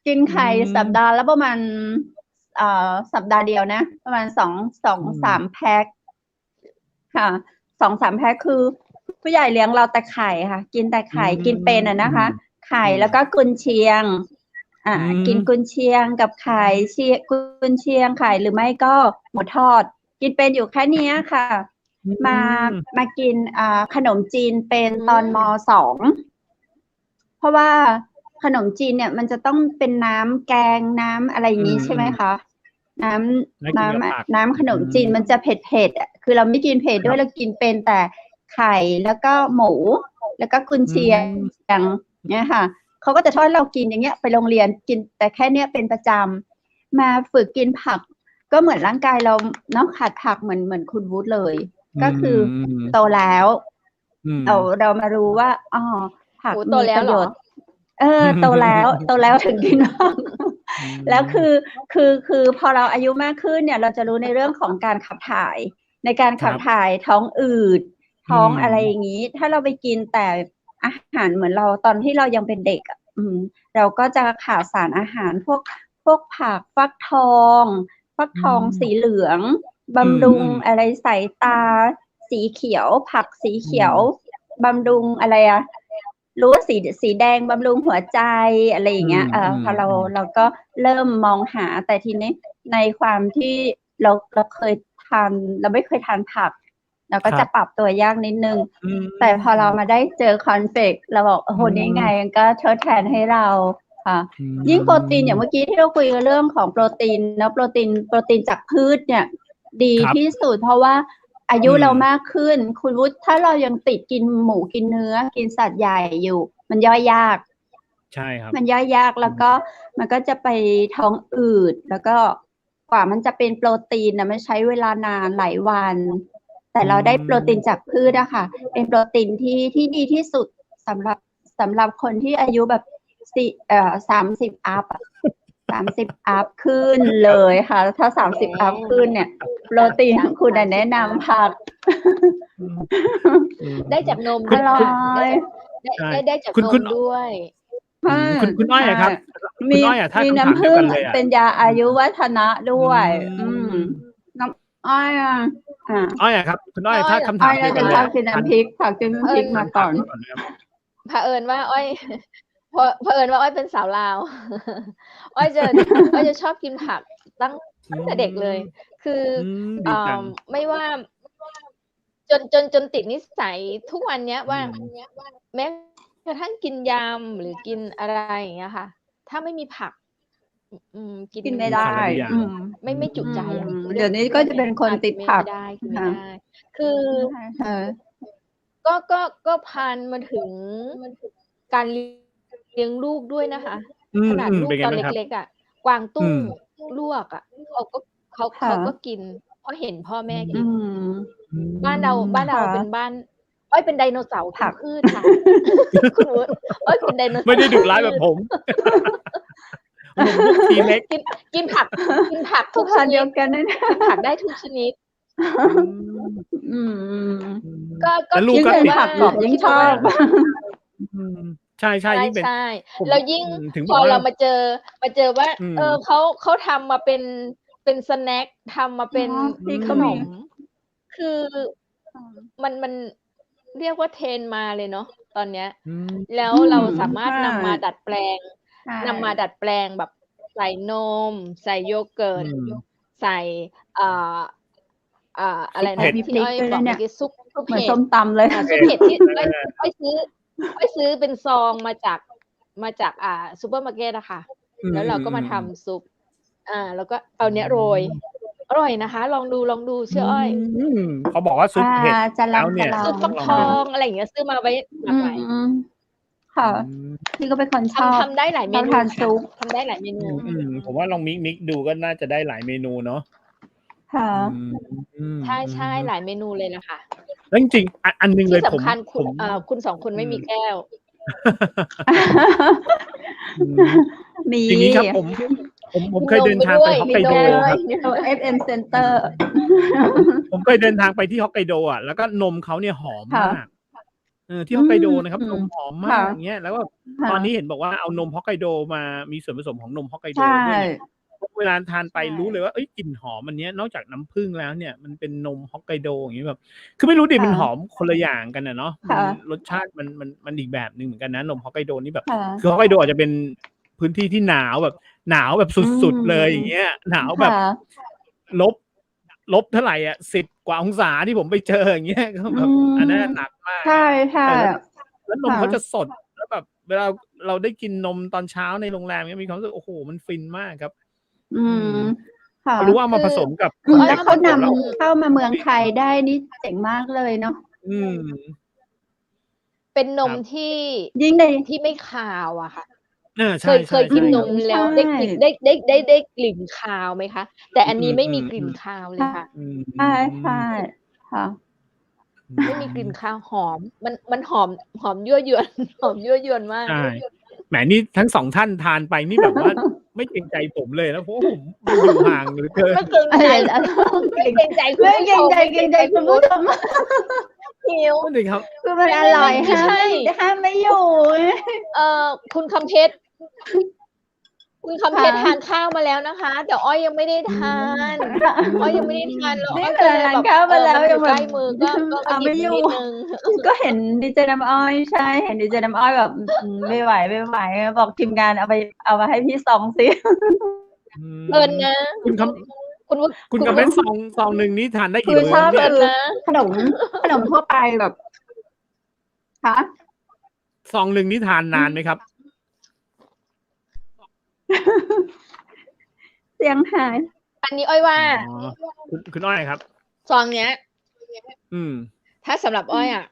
กินไข่สัปดาห์ละประมาณสัปดาห์เดียวนะ ประมาณ3 แพ็คค่ะ2-3 แพ็คคือผู้ใหญ่เลี้ยงเราแต่ไข่ค่ะ กินแต่ไข่กินเป็นนะคะ ไข่แล้วก็กุนเชียงกินกุนเชียงกับไข่กุนเชียงไข่หรือไม่ก็หมูทอด กินเป็นอยู่แค่นี้ค่ะ มากินขนมจีนเป็นตอนม.2 เพราะว่าขนมจีนเนี่ยมันจะต้องเป็นน้ำแกงน้ำอะไรอย่างนี้ใช่ไหมคะ น้ำขนมจีนมันจะเผ็ดๆคือเราไม่กินเผ็ดด้วยเรากินเป็นแต่ไข่แล้วก็หมูแล้วก็กุนเชียงเนี่ยค่ะเขาก็จะทอดเรากินอย่างเงี้ยไปโรงเรียนกินแต่แค่เนี้ยเป็นประจำมาฝึกกินผักก็เหมือนร่างกายเราเนาะขาดผักเหมือนคุณวูดเลยก็คือโตแล้วเรามารู้ว่าผักมีประโยชน์โตแล้วถึงกินผักแล้วคือพอเราอายุมากขึ้นเนี่ยเราจะรู้ในเรื่องของการขับถ่ายในการขับถ่ายท้องอืดท้องอะไรอย่างนี้ถ้าเราไปกินแต่อาหารเหมือนเราตอนที่เรายังเป็นเด็กเราก็จะขาดสารอาหารพวกผักฟักทองสีเหลืองบำรุงอะไรสายตาสีเขียวผักสีเขียวบำรุงอะไรรู้ว่าสีแดงบำรุงหัวใจอะไรอย่างเงี้ยพอเราก็เริ่มมองหาแต่ทีนี้ในความที่เราเคยทานเราไม่เคยทานผักเราก็จะปรับตัวยากนิดนึงแต่พอเรามาได้เจอคอนเฟกเราบอกโอ้โหนี่ไงก็ทดแทนให้เราค่ะยิ่งโปรตีนอย่างเมื่อกี้ที่เราคุยกันเรื่องของโปรตีนนะโปรตีนจากพืชเนี่ยดีที่สุดเพราะว่าอายุเรามากขึ้นคุณวุฒิถ้าเรายังติดกินหมูกินเนื้อกินสัตว์ใหญ่อยู่มันย่อยยากใช่ครับมันย่อยยากแล้วก็มันก็จะไปท้องอืดแล้วก็กว่ามันจะเป็นโปรตีนนะมันใช้เวลานานหลายวันแต่เราได้โปรตีนจากพืชอะค่ะเป็นโปรตีนที่ดีที่สุดสำหรับคนที่อายุแบบ30 อัพ30 อัพขึ้นเลยค่ะถ้า30 อัพขึ้นเนี่ยโปรตีนของคุณแนะนำผักได้จากนม อร่อย ได้จากนมด้วยคุณอ้อยครับมีน้ำผึ้งเป็นยาอายุวัฒนะด้วยน้ำอ้อยอ้อยครับคุณอ้อยถ้าคำถามเดียวกันเลยกินน้ำพริกผักกินน้ำพริกมาก่อนเผอิญว่าอ้อยเป็นสาวลาวอ้อยจะชอบกินผักตั้งแต่เด็กเลย คือไม่ว่าจนติดนิสัยทุกวันเนี้ยว่าแม้กระทั่งกินยำหรือกินอะไรอย่างเงี้ยค่ะถ้าไม่มีผักกินไม่ได้ไม่จุใจเดี๋ยวนี้ก็จะเป็นคนติดผักไม่ได้คือก็พันมาถึงการเลี้ยงลูกด้วยนะคะขนาดลูกตอนเล็กๆกวางตุ้งลวกเขาก็กินเพราะเห็นพ่อแม่กินบ้านเราเป็นบ้านอ้อยเป็นไดโนเสาร์ผักพืชค่ะคุณวุฒิอ้อยเป็นไดโนเสาร์ไม่ได้ดุร้ายแบบผมทีเล็กกินผักทุกชนิดกันนะกินผักได้ทุกชนิดก็ยิ่งเป็นผักบอกยิ่งชอบใช่ยิ่งเป็นแล้วยิ่งพอเรามาเจอว่าเขาทำมาเป็นสแน็คทำมาเป็นขนมคือ เรียกว่าเทรนด์มาเลยเนาะตอนเนี้ย อืม แล้วเราสามารถ ใช่ นำมาดัดแปลง ใช่ นำมาดัดแปลงแบบใส่นม ใส่โยเกิร์ต อืม ใส่อ่าอะไร ซุปเห็ นะ ด มีพ ที่ ริก อ้อย ด้วย บอก นะเนี่ เมื่อย กี้ซุป เหมือน เห็ ส้ ด มตำเลย ซุปเห็ดที่ เอ อ้อย อ อ้อยซื้อเป็นซองมาจากซูเปอร์มาร์เก็ตอะค่ะ อืม แล้วเราก็มาทำซุป แล้วก็เอาเนี้ยโรย อร่อยนะคะ ลองดูเชื่ออ้อย เขาบอกว่าซุปเห็ด จะล แล้ อ ว ง เนี่ จะ ย ลอ ซุ ง ป ต้องลอง ท ดู องๆอะไรอย่างเงี้ย ซื้อมาไว้หลากหลาย ค่ะ อืม พี่ก็เป็นคนชอบ ทำได้หลายเม ชอบ นู ทาน ค่ะ ซุป ทำได้หลายเมนู ผมว่าลองมิกดูก็น่าจะได้หลายเมนูเนาะ ค่ะ ใช่ ๆ หลายเมนูเลยล่ะค่ะ แล้วจริงๆ อันหนึ่งเล ที่ ยผม สำคัญคุ ผ ณ ม คุณ2คนไม่มีแก้ว อืม มี อย่างนี้ครับผม กิน เคย นม เดิน ไป ทาง ด้ ไป วย ฮอก มี ไก น โด มด้ว ค ย รับ ตัว FM Center ผมเคยเดินทางไปที่ฮอกไกโดอ่ะ แล้วก็นมเขาเนี่ยหอม ค่ะ มาก ที่ฮอกไกโดนะครับ อืม นมหอมมา ค่ะ ก อย่างเงี้ย แล้วก็ ค่ะ ตอนนี้เห็นบอกว่าเอานมฮอกไกโดมามีส่วนผสมของนมฮอกไกโด ใช่ ด้วยเนี่ย เวลาทานไป ใช่ รู้เลยว่า เฮ้ย กลิ่นหอมอันเนี้ย นอกจากน้ำผึ้งแล้วเนี่ย มันเป็นนมฮอกไกโด อย่างงี้แบบ คือไม่รู้ดิ ค่ะ มันหอมคนละอย่างกันอะเนาะ ค่ะ รสชาติมันอีกแบบหนึ่งเหมือนกันนะ นมฮอกไกโดนี่แบบ ค่ะ คือฮอกไกโดอาจจะเป็นพื้นที่ที่หนาวแบบสุดๆเลย อย่างเงี้ย หนาวแบบ ค่ะ ลบเท่าไรอะ 10 กว่าองศาที่ผมไปเจอ อย่างเงี้ย ก็แบบ อันนั้นหนักมาก ใช่ แล้วนม ค่ะ เขาจะสด แล้วแบบเวลาเราได้กินนมตอนเช้าในโรงแรมเงี้ย มีความรู้สึก โอ้โฮ มันฟินมากครับ ค่ะ พอรู้ว่าเอามาผสมกับ แล้วเขาน แล้ว ำเข้ามาเมืองไทยได้นี่เจ๋งมากเลยเนาะ เป็นนม ครับ ที่ ยิ่งใน ที่ไม่คาวอะค่ะ ใช่ เคยกินน ๆ ม ๆ แล้ว ใช่ ได้กลิ่นคาวไหมคะ แต่อันนี้ไม่มีกลิ่นคาวเลยค่ะ ใช่ ค่ะ ไม่มีกลิ่นคาวหอม มันหอมยั่วยวน หอมยั่วยวนมาก ใช่ แหม นี่ทั้ง 2 ท่านทานไปนี่แบบว่า ไม่เกรงใจผมเลยนะ เพราะว่าผมอยู่ห่างเหลือเกิน ไม่เกรงใจ ไม่เกรงใจคุณ ไม่ ผู้ เก ช รง ม ใจเกรงใจคุณผู้ชม หิว นั่นสิครับ คือมันอร่อย ไม่ใช่ ห้ามไม่อยู่ คุณคำเพชร คุณคำเพชร ค่ะ ทานข้าวมาแล้วนะคะ แต่อ้อยยังไม่ได้ทาน อ้อยยังไม่ได้ทานแล้ว นี่ อ้อยก็เลย ทาน แบบ ข้าวมาแล้ว มันอ ยั ยู่ งแบบ ใกล้มือก็ห เอา ยิ ไม่ บ อยู่ นิดนึง ก็เห็นดีเจน้ำอ้อยใช่ เห็นดีเจน้ำอ้อยแบบไม่ไหวบอกทีมงานเอามาให้พี่ซองสิ เพลินนะ คุณค คุณคำเพชรซองหนึ่งนี่ทานได้ คื กี่ อ มื้ ช อ อบ เนี่ เพลิ ย นนะ ขนมทั่วไปแบบคะ ซองหนึ่งนี่ทานนานไหมครับ เสียงหาย อันนี้อ้อยว่า อ๋อ คุณอ้อยครับ ซองเนี้ย อืม ถ้าสำหรับอ้อยอะ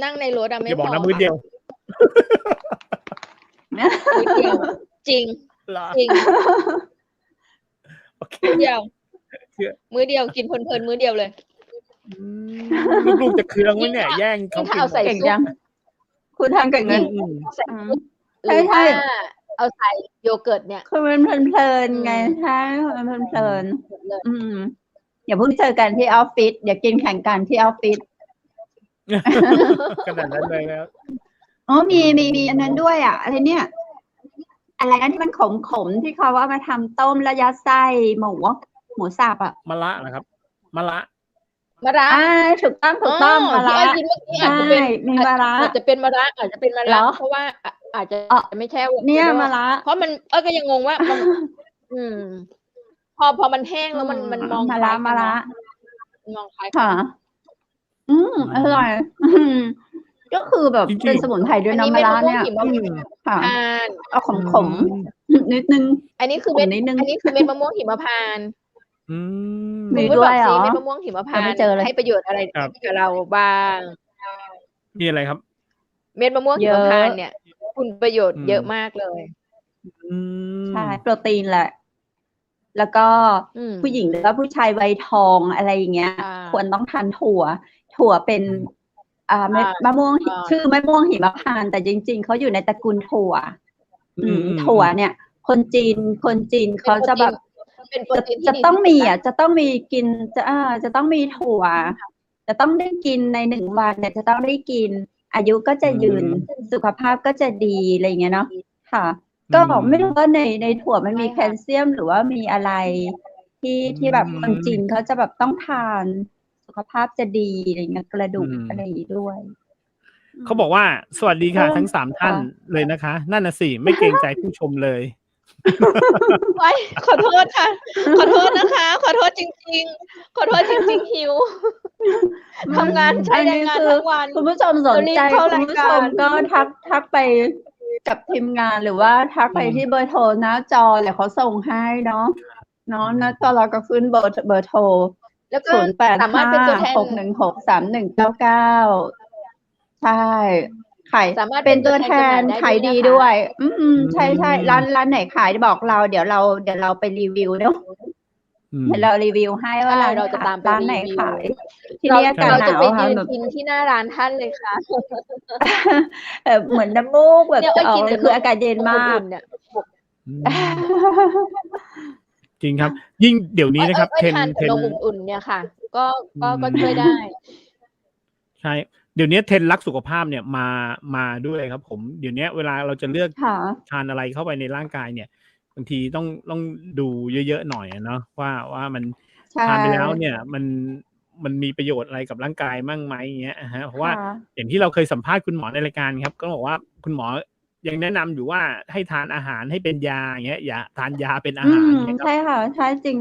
นั่งในรถอะ อ ไม่ ย่าบ พ อก อ นะมื้อเดียว มื้อเดียว จริง เหรอ จริง โอเค มื้อเดียว เชื่อ มื้อเดียวกินเพลินๆมื้อเดียวเลย ลูกๆจะเคืองไหมเนี่ย แย่งเขา ถ้า กิน เอา หม ใส่ ด เก่งจัง คุณทางเก่ง อื นะ ม ใส่ อืม ซุปห ใช่ รือ ใช่ ว่าเอาใส่โยเกิร์ตเนี่ย คือมันเพลินๆไงใช่มันเพลิน หมดเลย อย่าเพิ่งเจอกันที่ออฟฟิศอย่ากินแข่งกันที่ออฟฟิศ ขนาดนั้นเลยแล้ว อ๋อมีอันนั้นด้วยอ่ะอะไรเนี่ย อะไรนะที่มันขมที่เขาว่ามาทำต้มแล้วยัดไส้หมูสับอ่ะ มะระนะครับ มะระ มะระ ถูกต้องมะระ ที่อ้อยกินเมื่อกี้อาจ ใช่ จะเป็น มีมะระ อาจจะเป็นมะระอาจจะเป็นมะ เหร ระ อ เพราะว่าอาจจะ อ๋อ ไม่ใช่ เนี่ย avocado มะระ เพราะมันอ้อยก็ยังงงว่ามัน พอมันแห้งแล้วมันมอง มะ ค ระ ล้ายกั มะ น ระ เนาะมันมองคล้ายกั ค่ะ น อร่อยก็คือแบบ จริงๆ เป็นสมุนไพรด้วย อัน นะ นี้ มะ เม็ด ระ มะม่วง เนี่ย หิมพานต์ ค่ะ ทาน เอาขมนิดนึง อันนี้คือเม็ด ขมนิดนึง อันนี้คือเม็ดมะม่วงหิมพานต์ อืม มี คุณ ด้วย บอก เหร สิ อ เม็ดมะม่วงหิมพาน ยังไม่ ต์ เจอเลย ให้ประโยชน์อะไร ครับ กับเราบ้าง มีอะไรครับ เม็ดมะม่วงหิมพานต์เนี่ย คุณประโยชน์เยอะมากเลย อืม ใช่โปรตีนแหละ แล้วก็ ผู้หญิงหรือว่าผู้ชายวัยทองอะไรอย่างเงี้ย ควรต้องทานถั่วเป็นเม็ดมะม่วงชื่อมะม่วงหิมพานต์แต่จริงๆเขาอยู่ในตระกูลถั่วถั่วเนี่ย คนจีนเขาจะแบบ เป็นโปรตีนที่ จะ ดี ต้องมี ที่สุด จะต้องมีกินจะต้องมีถั่ว จะต้องได้กินใน1 วันเนี่ยจะต้องได้กิน อายุก็จะยืนสุขภาพก็จะดีอะไรอย่างเงี้ยเนาะค่ะ ก็ไม่รู้ว่าในถั่วมันมีแคลเซียมหรือว่ามีอะไรที่แบบคนจีนเขาจะแบบต้องทานสุข ขภาพจะดีอะไรเงี้ยกระดูกอะไรอย่างงี้ด้วย เขาบอกว่าสวัสดีค่ะ เออ ทั้ง3ท่าน ค่ะ เลยนะคะ นั่นน่ะสิไม่เกรงใจผู้ชมเลย ไว้ขอโทษค่ะ ขอโทษนะคะ ขอโทษจริงๆ ขอโทษจริงๆหิวทำงานใช้แรงงานทั้งวัน คุณผู้ชมสนใจ เรารีบเข้า คุณ ราย ผู้ กา ช ร มก็ทักไปกับทีมงานหรือว่าทักไปที่เบอร์โทรหน้าจอเดี๋ยวเขาส่งให้เนาะหน้าจอเราก็ขึ้นเบอร์โทร แล้วก็สามารถเป็นตัวแทน 0856163199ใช่ขาย สามารถ เป็นตัวแทน เป็นตัวแทนจำหน่ายได้ ขายดี ด้ ด้ ว วย ย นะคะ ใช่ๆร้านไหนขายบอกเราเดี๋ยวเราไปรีวิวเนาะ เดี๋ยวเรารีวิวให้ว่า ใช่ ร้าน เราจะตามไป ร้านไหน รีวิว ขายที่นี่อากาศ เรา ห จะ นาว ไป ค่ะ ยืน แบบ กินที่หน้าร้านท่านเลยค่ะ เหมือนน้ำมูกแบบ เนี่ย จะออก กิน เล แต่ ยคืออากาศเย็นมาก อุ่นๆเนี่ย อืมจริงครับ ยิ่งเดี๋ยวนี้นะครับ อ้อย เทรน ทาน ด์ แต่นมอุ่นๆเนี่ยค่ะ ก็ช่วยได้ ใช่เดี๋ยวนี้เทรนด์รักสุขภาพเนี่ยมาด้วยครับผมเดี๋ยวนี้เวลาเราจะเลือก ค่ะ ทานอะไรเข้าไปในร่างกายเนี่ยบางทีต้องดูเยอะๆหน่อยอะเนาะว่ามัน ใช่ ทานไปแล้วเนี่ยมันมีประโยชน์อะไรกับร่างกายมั่งไหมอย่างเงี้ยฮะเพราะว่า ค่ะ อย่างที่เราเคยสัมภาษณ์คุณหมอในรายการครับ ก็บอกว่าคุณหมอยังแนะนำอยู่ว่าให้ทานอาหารให้เป็นยาอย่างเงี้ยอย่าทานยาเป็นอาหารเนี่ยครับ ใช่ค่ะ ใช่จริง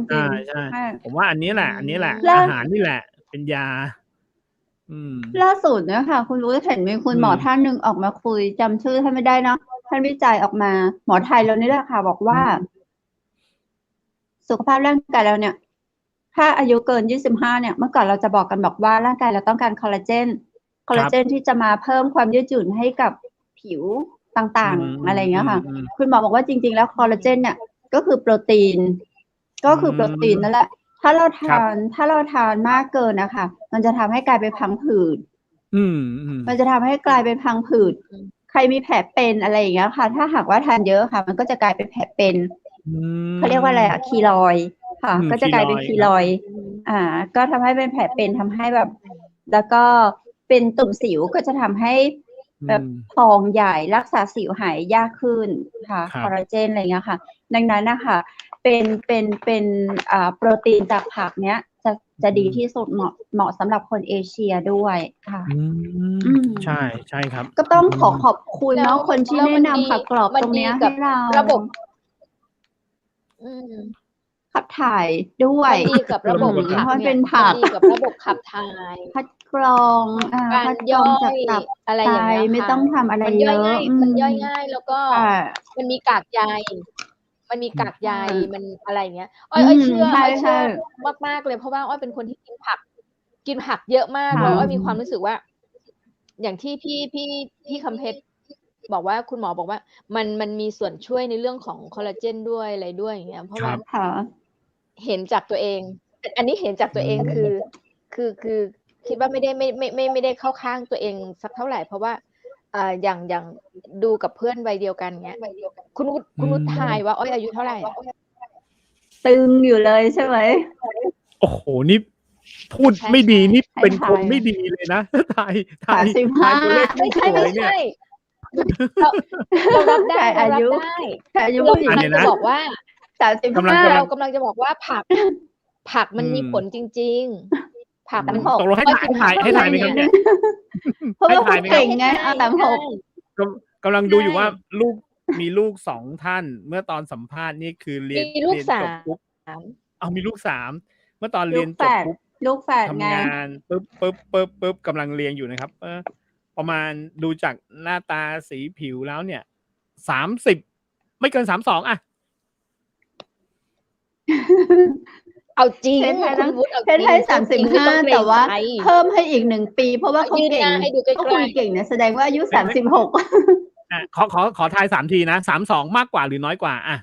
ใช่ผมว่าอันนี้แหละ แล้ว อาหารนี่แหละ เป็นยา ล่าสุดเนี่ยค่ะ คุณรู้เห็นมีคุณหมอท่านหนึ่งออกมาคุยจำชื่อท่านไม่ได้เนาะท่านวิจัยออกมาหมอไทยเรานี่แหละค่ะ บอกว่า สุขภาพร่างกายเราเนี่ย ถ้าอายุเกิน25เนี่ย เมื่อก่อนเราจะบอกว่าร่างกายเราต้องการคอลลาเจนที่จะมาเพิ่มความยืดหยุ่นให้กับผิวต่างๆ อะไรอย่างเงี้ยค่ะ คุณหมอบอกว่าจริงๆแล้วคอลลาเจนเนี่ย ก็คือโปรตีนนั่นแหละ ถ้าเราทานมากเกินนะคะมันจะทำให้กลายเป็นพังผืดมันจะทำให้กลายเป็นพังผืดใครมีแผลเป็นอะไรอย่างเงี้ยค่ะ ถ้าหากว่าทานเยอะค่ะ มันก็จะกลายเป็นแผลเป็นเขาเรียกว่าอะไรอะคีลอยด์ค่ะ ก็จะกลายเป็นคีลอยด์ก็ทำให้เป็นแผลเป็นทำให้แบบ แล้วก็เป็นตุ่มสิวก็จะทำให้แบบพองใหญ่รักษาสิวหายยากขึ้นค่ะคอลลาเจนอะไรเงี้ยค่ะ ดังนั้นนะคะเป็นโปรตีนจากผักเนี้ยจะดีที่สุดเหมาะสำหรับคนเอเชียด้วยค่ะใช่ใช่ครับ ก็ต้องขอบคุณ แล้ว เนาะคนที่แนะนำผักกรอบ มัน ตรงเนี้ย ดีกับ ให้เรา ระบบ ขับถ่ายด้วย มันดีกับระบบ เพ ขับ ราะ เนี่ย เป็นผัก มันดีกับระบบขับถ่าย คัดกรอง การ คัดกร ย่ อ อง จาก ย ตับ อะไรอย่างเงี้ย ไม่ ค่ะ ต้องทำอะไร มัน เย ย่อย อะ ง่ายมันย่อยง่าย แล้วก็ ค่ะ มันมีกากใยมันมีกากใย ค่ะ มันอะไรอย่างเงี้ยอ้อยเชื่อ ใช่ อ้อยเชื่อ ใช่ มากๆเลยเพราะว่าอ้อยเป็นคนที่กินผักเยอะมาก ค่ะ แล้วอ้อยมีความรู้สึกว่า อย่างที่พี่คำเพชรบอกว่าคุณหมอบอกว่า มันมีส่วนช่วยในเรื่องของคอลลาเจนด้วยอะไรด้วยอย่างเงี้ยเพราะว่า ค่ะ เห็นจากตัวเอง อันนี้เห็นจากตัวเองคือคิดว่าไม่ได้เข้าข้างตัวเองสักเท่าไหร่ เพราะว่าอย่างดูกับเพื่อนวัยเดียวกันเงี้ยคุณนุชทายว่าอ้อยอายุเท่าไหร่อะ ตึงอยู่เลยใช่ไหม โอ้โหนี่พูด ใช่ ไม่ดีนี่ ให้ เป็นคน ทาย ไม่ดีเลยนะทาย 35 ตัวเลข ไม่ ส ใช่ วยเนี่ย เรารับได้ ใช่ เรา อายุ รับได้ แต่อายุ เรา ผู้หญิง กำลังจะบอกว่า กำลัง เรากำลังจะบอกว่าผักมันมีผลจริงๆ ผักมัน ตกลงให้ถ่ายไหมครับเนี่ย เพราะว่า ให้ เขา ถ่ายไหมครับ เก่งไงเอา36 กำลังดูอยู่ว่าลูกมีลูก2ท่าน เมื่อตอนสัมภาษณ์นี่คือเรียน มีลูก เรียน สา จบ ม ปุ๊บเอามีลูก3เมื่อตอนเรียนจบปุ๊บ ลูกแฝดไง ทำงานปึ๊บกำลังเรียนอยู่นะครับประมาณดูจากหน้าตาสีผิวแล้วเนี่ย30ไม่เกิน32อ่ะ เอาจริง เพชรไทย คุณวุฒิเอาจ เพ ริ ชรไทย เอาจริงไม่ต้องเกรง 35แต่ว่า ใจ เพิ่มให้อีก1 ปีเพราะว่าเขา ยืน เก่ ห ง น้าให้ดูใกล้ๆ เขาคุยเก่งเนี่ยแสดงว่าอายุ36 อ่ะขอทาย3 ทีนะ32มากกว่าหรือน้อยกว่าอ่ะ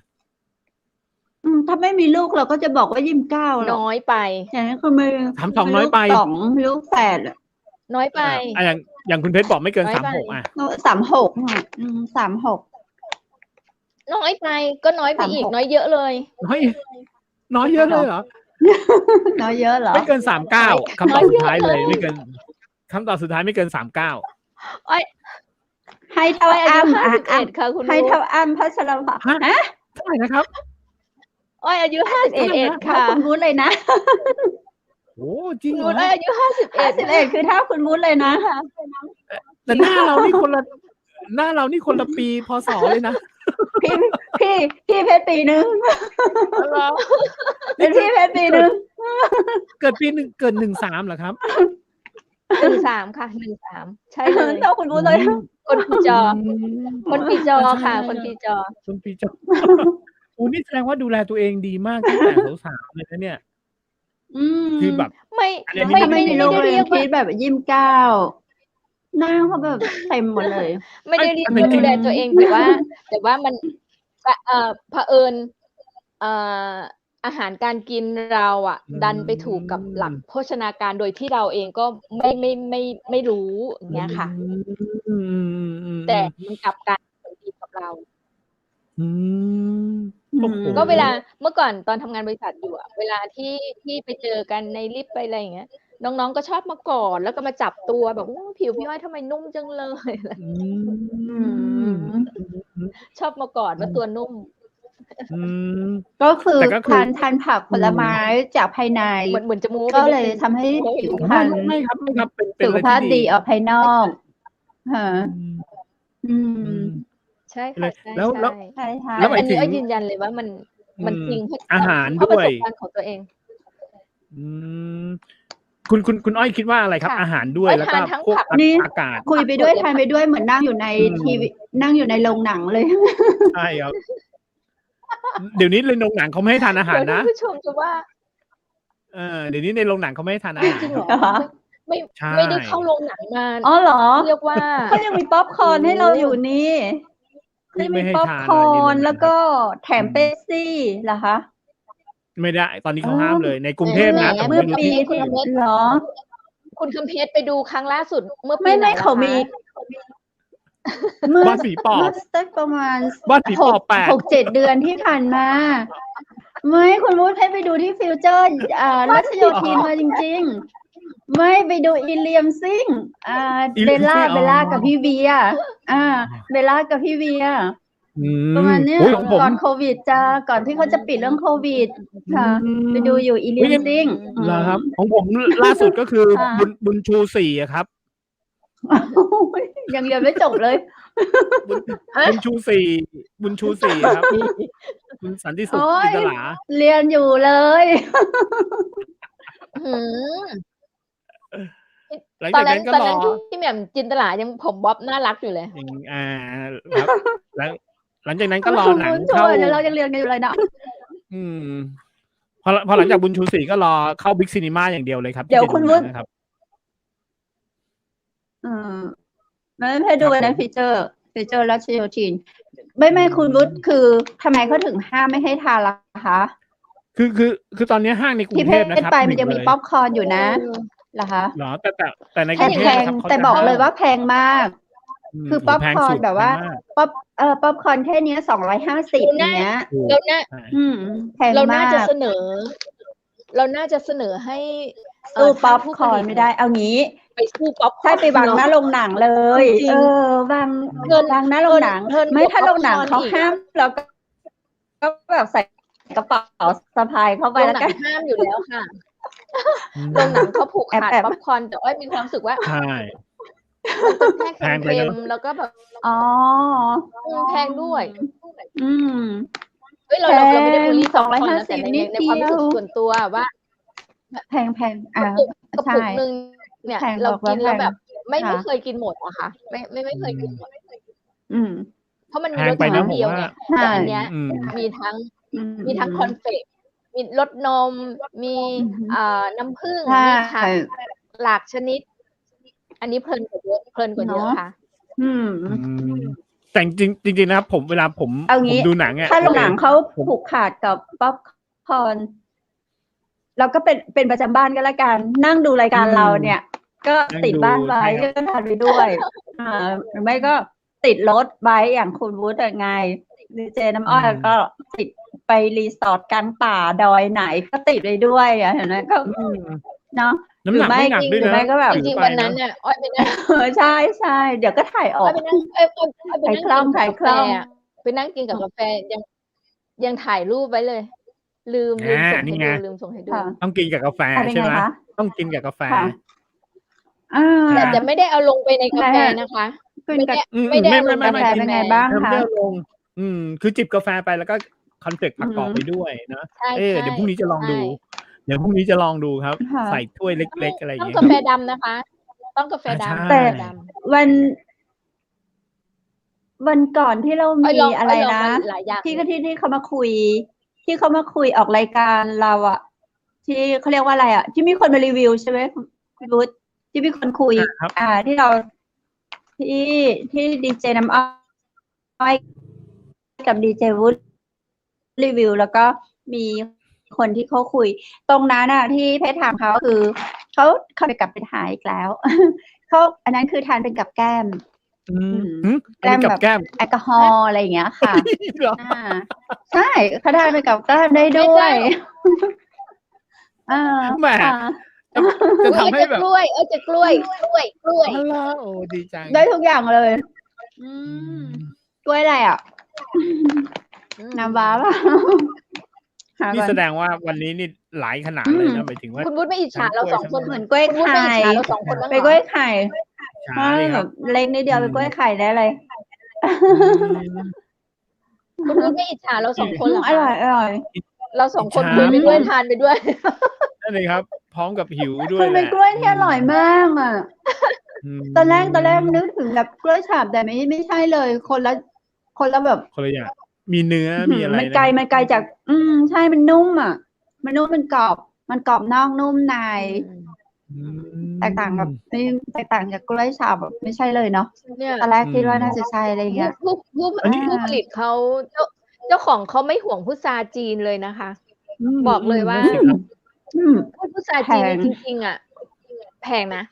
ถ้าไม่มีลูกเราก็จะบอกว่า29หรอก น้อยไป อย่างนั้นคือมี 32น้อยไป ลูกแฝด น้อยไป อ่ะอย่างคุณเพชรบอกไม่เกิน น้อยไป 36อ่ะ 36อ่ะ36 น้อยไปก็น้อยไปอีก 36 น้อยเยอะเลย น้อยเยอะเลยเหรอ น้อยเยอะเหรอ ไม่เกิน39คำตอบสุดท้ายเลยไม่เกินคำตอบสุดท้ายไม่เกิน39 ให้เท่า อ้อยอายุ อ้ำ 51ค่ะคุณ ให้ วุฒิ เท่าอ้ำพัชรภา ฮะ เท่าไหร่นะครับ อ้อยอายุ51 เท่า ค่ะ คุณวุฒิเลยนะ โอ้จริง คุณ เหรอวุฒิอายุ51 คือเท่าคุณวุฒิเลยนะ แต่หน้าเรานี่คนละปีพศเลยนะ พี่เพชรปีหนึ่ง เหรอ เป็นพี่เพชรปีหนึ่ง เกิดปี1เกิด13เหรอครับ 13ค่ะ13ใช่เลย เท่าคุณวุฒิเลย คนปีจอคนปีจอค่ะคนปีจอ คนปีจอโอ้นี่แสดงว่าดูแลตัวเองดีมากตั้งแต่สาวๆเลยนะเนี่ยคือแบบ ไม่ อันนี้ ไม่มีโรค ได้ เรี เรี ย ย น ก พี ว่า ชแบบ29หน้าเขาแบบเต็มหมดเลย ไม่ได้เรียกว่าดูแลตัวเองแต่ว่ามันเผอิญอาหารการกินเราดันไปถูกกับหลักโภชนาการโดยที่เราเองก็ไม่รู้อย่างเงี้ยค่ะแต่มันกลับกลายเป็นผลดีกับเราก็เวลาเมื่อก่อนตอนทำงานบริษัทอยู่เวลาที่ไปเจอกันในลิฟต์ไปอะไรอย่างเงี้ยน้องๆก็ชอบมากอดแล้วก็มาจับตัวแบบผิวพี่อ้อยทำไมนุ่มจังเลยชอบมากอดว่าตัวนุ่มก็คือทานผักผลไม้จากภายใน เหมือนจะมูก็เลยทำให้ผิวพรรณ ไม่ครับสุขภาพดีออกภายนอกใช่ค่ะแล้วอันนี้ยืนยันเลยว่ามันจริงเพราะอาหารด้วย ประสบการณ์ของตัวเองคุณอ้อยคิดว่าอะไรครับอาหารด้วยแล้วก็พวกอากาศคุยไปด้วยทานไปด้วยเหมือนนั่งอยู่ในทีวีนั่งอยู่ในโรงหนังเลยใช่ครับเดี๋ยวนี้ในโรงหนังเขาไม่ให้ทานอาหารนะผู้ชมจะว่าเดี๋ยวนี้ในโรงหนังเขาไม่ให้ทานอาหาร จริงเหรอไม่ได้เข้าโรงหนังมาอ๋อเหรอเรียกว่าเขายังมีป๊อปคอร์นให้เราอยู่นี่มีป๊อปคอร์นแล้วก็แถมเป๊ปซี่เหรอคะไม่ได้ตอนนี้เขาห้ามเลยในกรุงเทพนะเมื่อปีที่เหรอคุณคำเพชรไปดูครั้งล่าสุดเมื่อปีไหนไม่เขามีบ้านผีปอบประมาณบ้านผีปอบ6-7 เดือนที่ผ่านมาไม่คุณวุฒิให้ไปดูที่ฟิวเจอร์รัชโยธินมาจริงๆไม่ไปดูอีเลียมซิงเบลล่ากับพี่เบียเบลล่ากับพี่เบียประมาณนี้ก่อนโควิดก่อนที่เขาจะปิดเรื่องโควิดค่ะไปดูอยู่อีเลียมซิงเหรอครับของผมล่าสุดก็คือบุญชู4ครับยังเรียนไม่จบเลยบุญชู4ครับคุณสันติสุขจินตลาเรียนอยู่เลยตอนนั้นที่แหม่มจินตลายังผมบ๊อบน่ารักอยู่เลยครับแล้วหลังจากนั้นก็รอหนังเข้าเรายังเรียนกันอยู่เลยนะพอหลังจากบุญชู4ก็รอเข้าบิ๊กซีนีมาอย่างเดียวเลยครับเดี๋ยวคุณวุฒิไม่ให้ดูนะฟีเจอร์รัชโยธินไม่คุณวุฒิคือทำไมเขาถึงห้ามไม่ให้ทานล่ะคะคือตอนนี้ห้างในกรุงเทพนะครับไปมันยังมีป๊อปคอร์นอยู่นะเหรอคะเหรอแต่ในกรุงเทพแต่บอกเลยว่าแพงมากคือป๊อปคอร์นแบบว่าป๊อปคอร์นแค่นี้250อย่างเงี้ยแพงมากเราน่าจะเสนอให้สู้ป๊อปคอร์นไม่ได้เอางี้ไปสู้ป๊อปใช่ไปวางหน้าโรงหนังเลยวางหน้าโรงหนังไม่ถ้าโรงหนังเขาห้ามแล้วก็แบบใส่กระเป๋าสะพายเข้าไปแล้วกันห้ามอยู่แล้วค่ะโรงหนังเขาผูกขาดป๊อปคอร์นแต่อ้อยมีความรู้สึกว่าใช่แพงเค็มแล้วก็แบบแพงด้วยเราไม่ได้บูลลี่250ในความรู้สึกส่วนตัวว่าแพงกระปุกนึงเนี่ยเรากินแล้วแบบไม่เคยกินหมดอะค่ะไม่เคยกินหมดเพราะมันมีรสชาติเดียวไงแต่อันเนี้ยมีทั้งคอนเฟกมีรสนมมีน้ำผึ้งมีผักหลากชนิดอันนี้เพลินกว่าเยอะค่ะแต่จริงนะครับผมเวลาผมดูหนังถ้าโรงหนังเขาผูกขาดกับป๊อปคอร์นเราก็เป็นประจำบ้านก็แล้วกันนั่งดูรายการเราเนี่ยก็ติดบ้านไว้ก็ทานไปด้วยหรือไม่ก็ติดรถไว้อย่างคุณวุฒิไงดีเจน้ำอ้อยก็ติดไปรีสอร์ทกลางป่าดอยไหนก็ติดไปด้วยเห็นไหมก็เนาะน้ำหนักไม่หนักด้วยนะก็แบบจริงๆวันนั้นเนี่ยอ้อยไปนั่งใช่เดี๋ยวก็ถ่ายออกไปนั่งถ่ายคล่องไปนั่งกินกับกาแฟยังถ่ายรูปไว้เลย ลืมส่ง นี่ ให้ ไง ดูลืมส่งให้ดู ค่ะ ต้องกินกับกาแฟ เป็น ใช่ ไง ไหม คะ ต้องกินกับกาแฟ ค่ะ แต่ นะ จะไม่ได้เอาลงไปในกาแฟนะคะ กิน ไม่ กับ ได้ อืม ไม่ได้ ไม่ เอาลง ไม่ กาแฟ กิ เป็นไงบ้าง ไม่ คะ ได้เอาลง คือจิบกาแฟไปแล้วก็คอนเฟกต์ อื ผักกรอบ ม ไปด้วยเนาะ ใช่ เดี๋ยวพรุ่งนี้จะลอง ใช่ ดู เดี๋ยวพรุ่งนี้จะลองดูครับ ค่ะ ใส่ถ้วย ต้ เล็ก ๆ อะไรอย่าง อง เงี้ย กา ค แฟ รับ ดำนะคะ ต้องกาแฟ ใช่ ดำ แต่ กาแฟด วันก่อนที่เรา ำอ้อย มี ลอง อะไร อ้อยลอง นะ มาหลายอย่าง ที่ เลย ที่เขามาคุย ที่เขามาคุยออกรายการเราอะ ที่เขาเรียกว่าอะไรอะ ที่มีคนมารีวิวใช่ไหมคุณวุฒิ ที่มีคนคุย ครับ ที่เรา ที่ดีเจน้ำอ้อยกับดีเจวุฒิรีวิว แล้วก็มีคนที่เขาคุย ตรงนั้นน่ะ ที่เพชรถามเขาคือเขาไปกลับไปหาอีกแล้ว อันนั้นคือทานเป็นกับแก้ม อืม อืม อันนี้กับแก้ม แอลกอฮอล์อะไรอย่างเงี้ยค่ะ เหรอ ใช่เขาทานไปกับแก้มได้ ไม่ ด้ว ได้ ย แหม ค่ะ จะ อุ๊ย ทำให้ จะ แบบ กล้วย จะกล้วย อ๋อเหรอ โอ้ ดีจัง ได้ทุกอย่างเลย อืม กล้วยอะไรอะ อืม น้ำว้าเปล่า หา นี่ ก่อน แสดงว่าวันนี้นี่หลายขนาด อื เลย ม นะ หมายถึงว่า คุณวุฒิไม่อิจ ทั้ ฉาง เรา กล้วย 2 คน ทั้ง เหมือนกล้วย คุณวุฒิ ไข่ ไม่อิจฉาเรา 2 คนบ้าง เป็น เหร กล้ อ? วยไข่ ฉาเลยครับ เล็กนิดเดียวเป็นกล้วยไข่ได้เลย คุณวุฒิไม่อิจฉาเรา 2 คนเหรอ อ คะ? ร่อย อร่อย เรา 2 คน อิจฉา คุยไปด้วย ทานไปด้วย นั่นเลยครับ พร้อมกับหิวด้ว มั ย น แห เป็น ละ กล้วยที่อร่อยมากอะ อืม ตอนแรกนึกถึงแบบกล้วยฉาบแต่ไม่ใช่เลย คนละแบบ คนละอย่าง มีเนื้อ มีอะไร มัน นะ ไกลจาก ใช่ มันนุ่มอะ มันนุ่ม มันกรอบ มันกรอบนอกนุ่มใน อื แตกต่างกับ ม แตกต่างจากกล้วยฉาบแบบไม่ใช่เลยเนาะ เนี่ย ตอนแรกคิดว่าน่าจะใช่ อะไรอย่างเงี้ย อันนี้ ผู้ผลิตเขา เจ้าของเขาไม่ห่วงพุทราจีนเลยนะคะ บอกเลยว่า นั่นสิครับ พุทราจีนนี่จริง ๆ อะ แพงนะ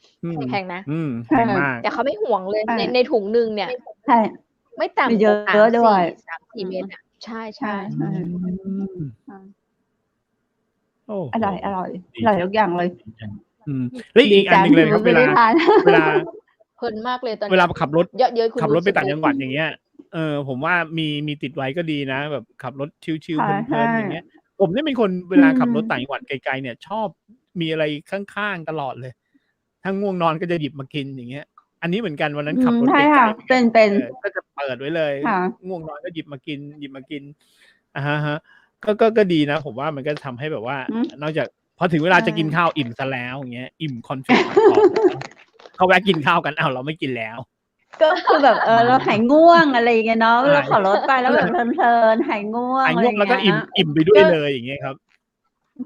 แพงนะ แพงมาก แต่เขาไม่ห่วงเลย ใช่ ในถุงหนึ่งเนี่ย ใช่ ไม่ต่ำ มี ก เย ว่า อะด้วย 3-4 เม็ดอะ ใช่ ใช่ อืม ค่ะ โอ้โฮ อร่อย ดี อร่อยทุกอย่างเลย ดีจัง แล้วอีกอันหนึ่งเลยครับ ดีจัง เวลา ไม่ได้ทาน เวลา เพลินมากเลยตอน เว นี้ ลาขับรถ เยอะเย้ยคุณ ขับรถ วุ ไป ฒิ ต่าง ส จังหวัด อย่างเงี้ย ผมว่ามีติดไว้ก็ดีนะ แบบขับรถชิล ค่ะ ๆ เพลิน ๆ อย่างเงี้ย ผมเนี่ยเป็นคนเวลาขับรถต่างจังหวัดไกล ๆ เนี่ย ชอบมีอะไรข้าง ๆ ตลอดเลย ถ้าง่วงนอนก็จะหยิบมากิน อย่างเงี้ย อันนี้เหมือนกัน วันนั้นขับรถ ใช่ ไกล ค่ะ ๆ เหมือนกัน เป็น ก็จะเปิดไว้เลย ค่ะ ง่วงนอนก็หยิบมากิน อะฮะ ก็ดีนะ ผมว่ามันก็ทำให้แบบว่า นอกจากพอถึงเวลาจะกินข้าวอิ่มเสียแล้ว อย่างเงี้ย อิ่มคอนเฟกต์ผักกรอบแล้ว เขาแวะกินข้าวกัน อ้าว เราไม่กินแล้ว ก็คือแบบ เราหายง่วง อะไรอย่างเงี้ยเนาะ ใช่ เราขับรถไปแล้วแบบเพลินๆ หายง่วง หาย อะไร ง่ อ วง ย่าง แล้วก็ เงี้ย อิ่มไปด้วยเลย อย่างเงี้ยครับ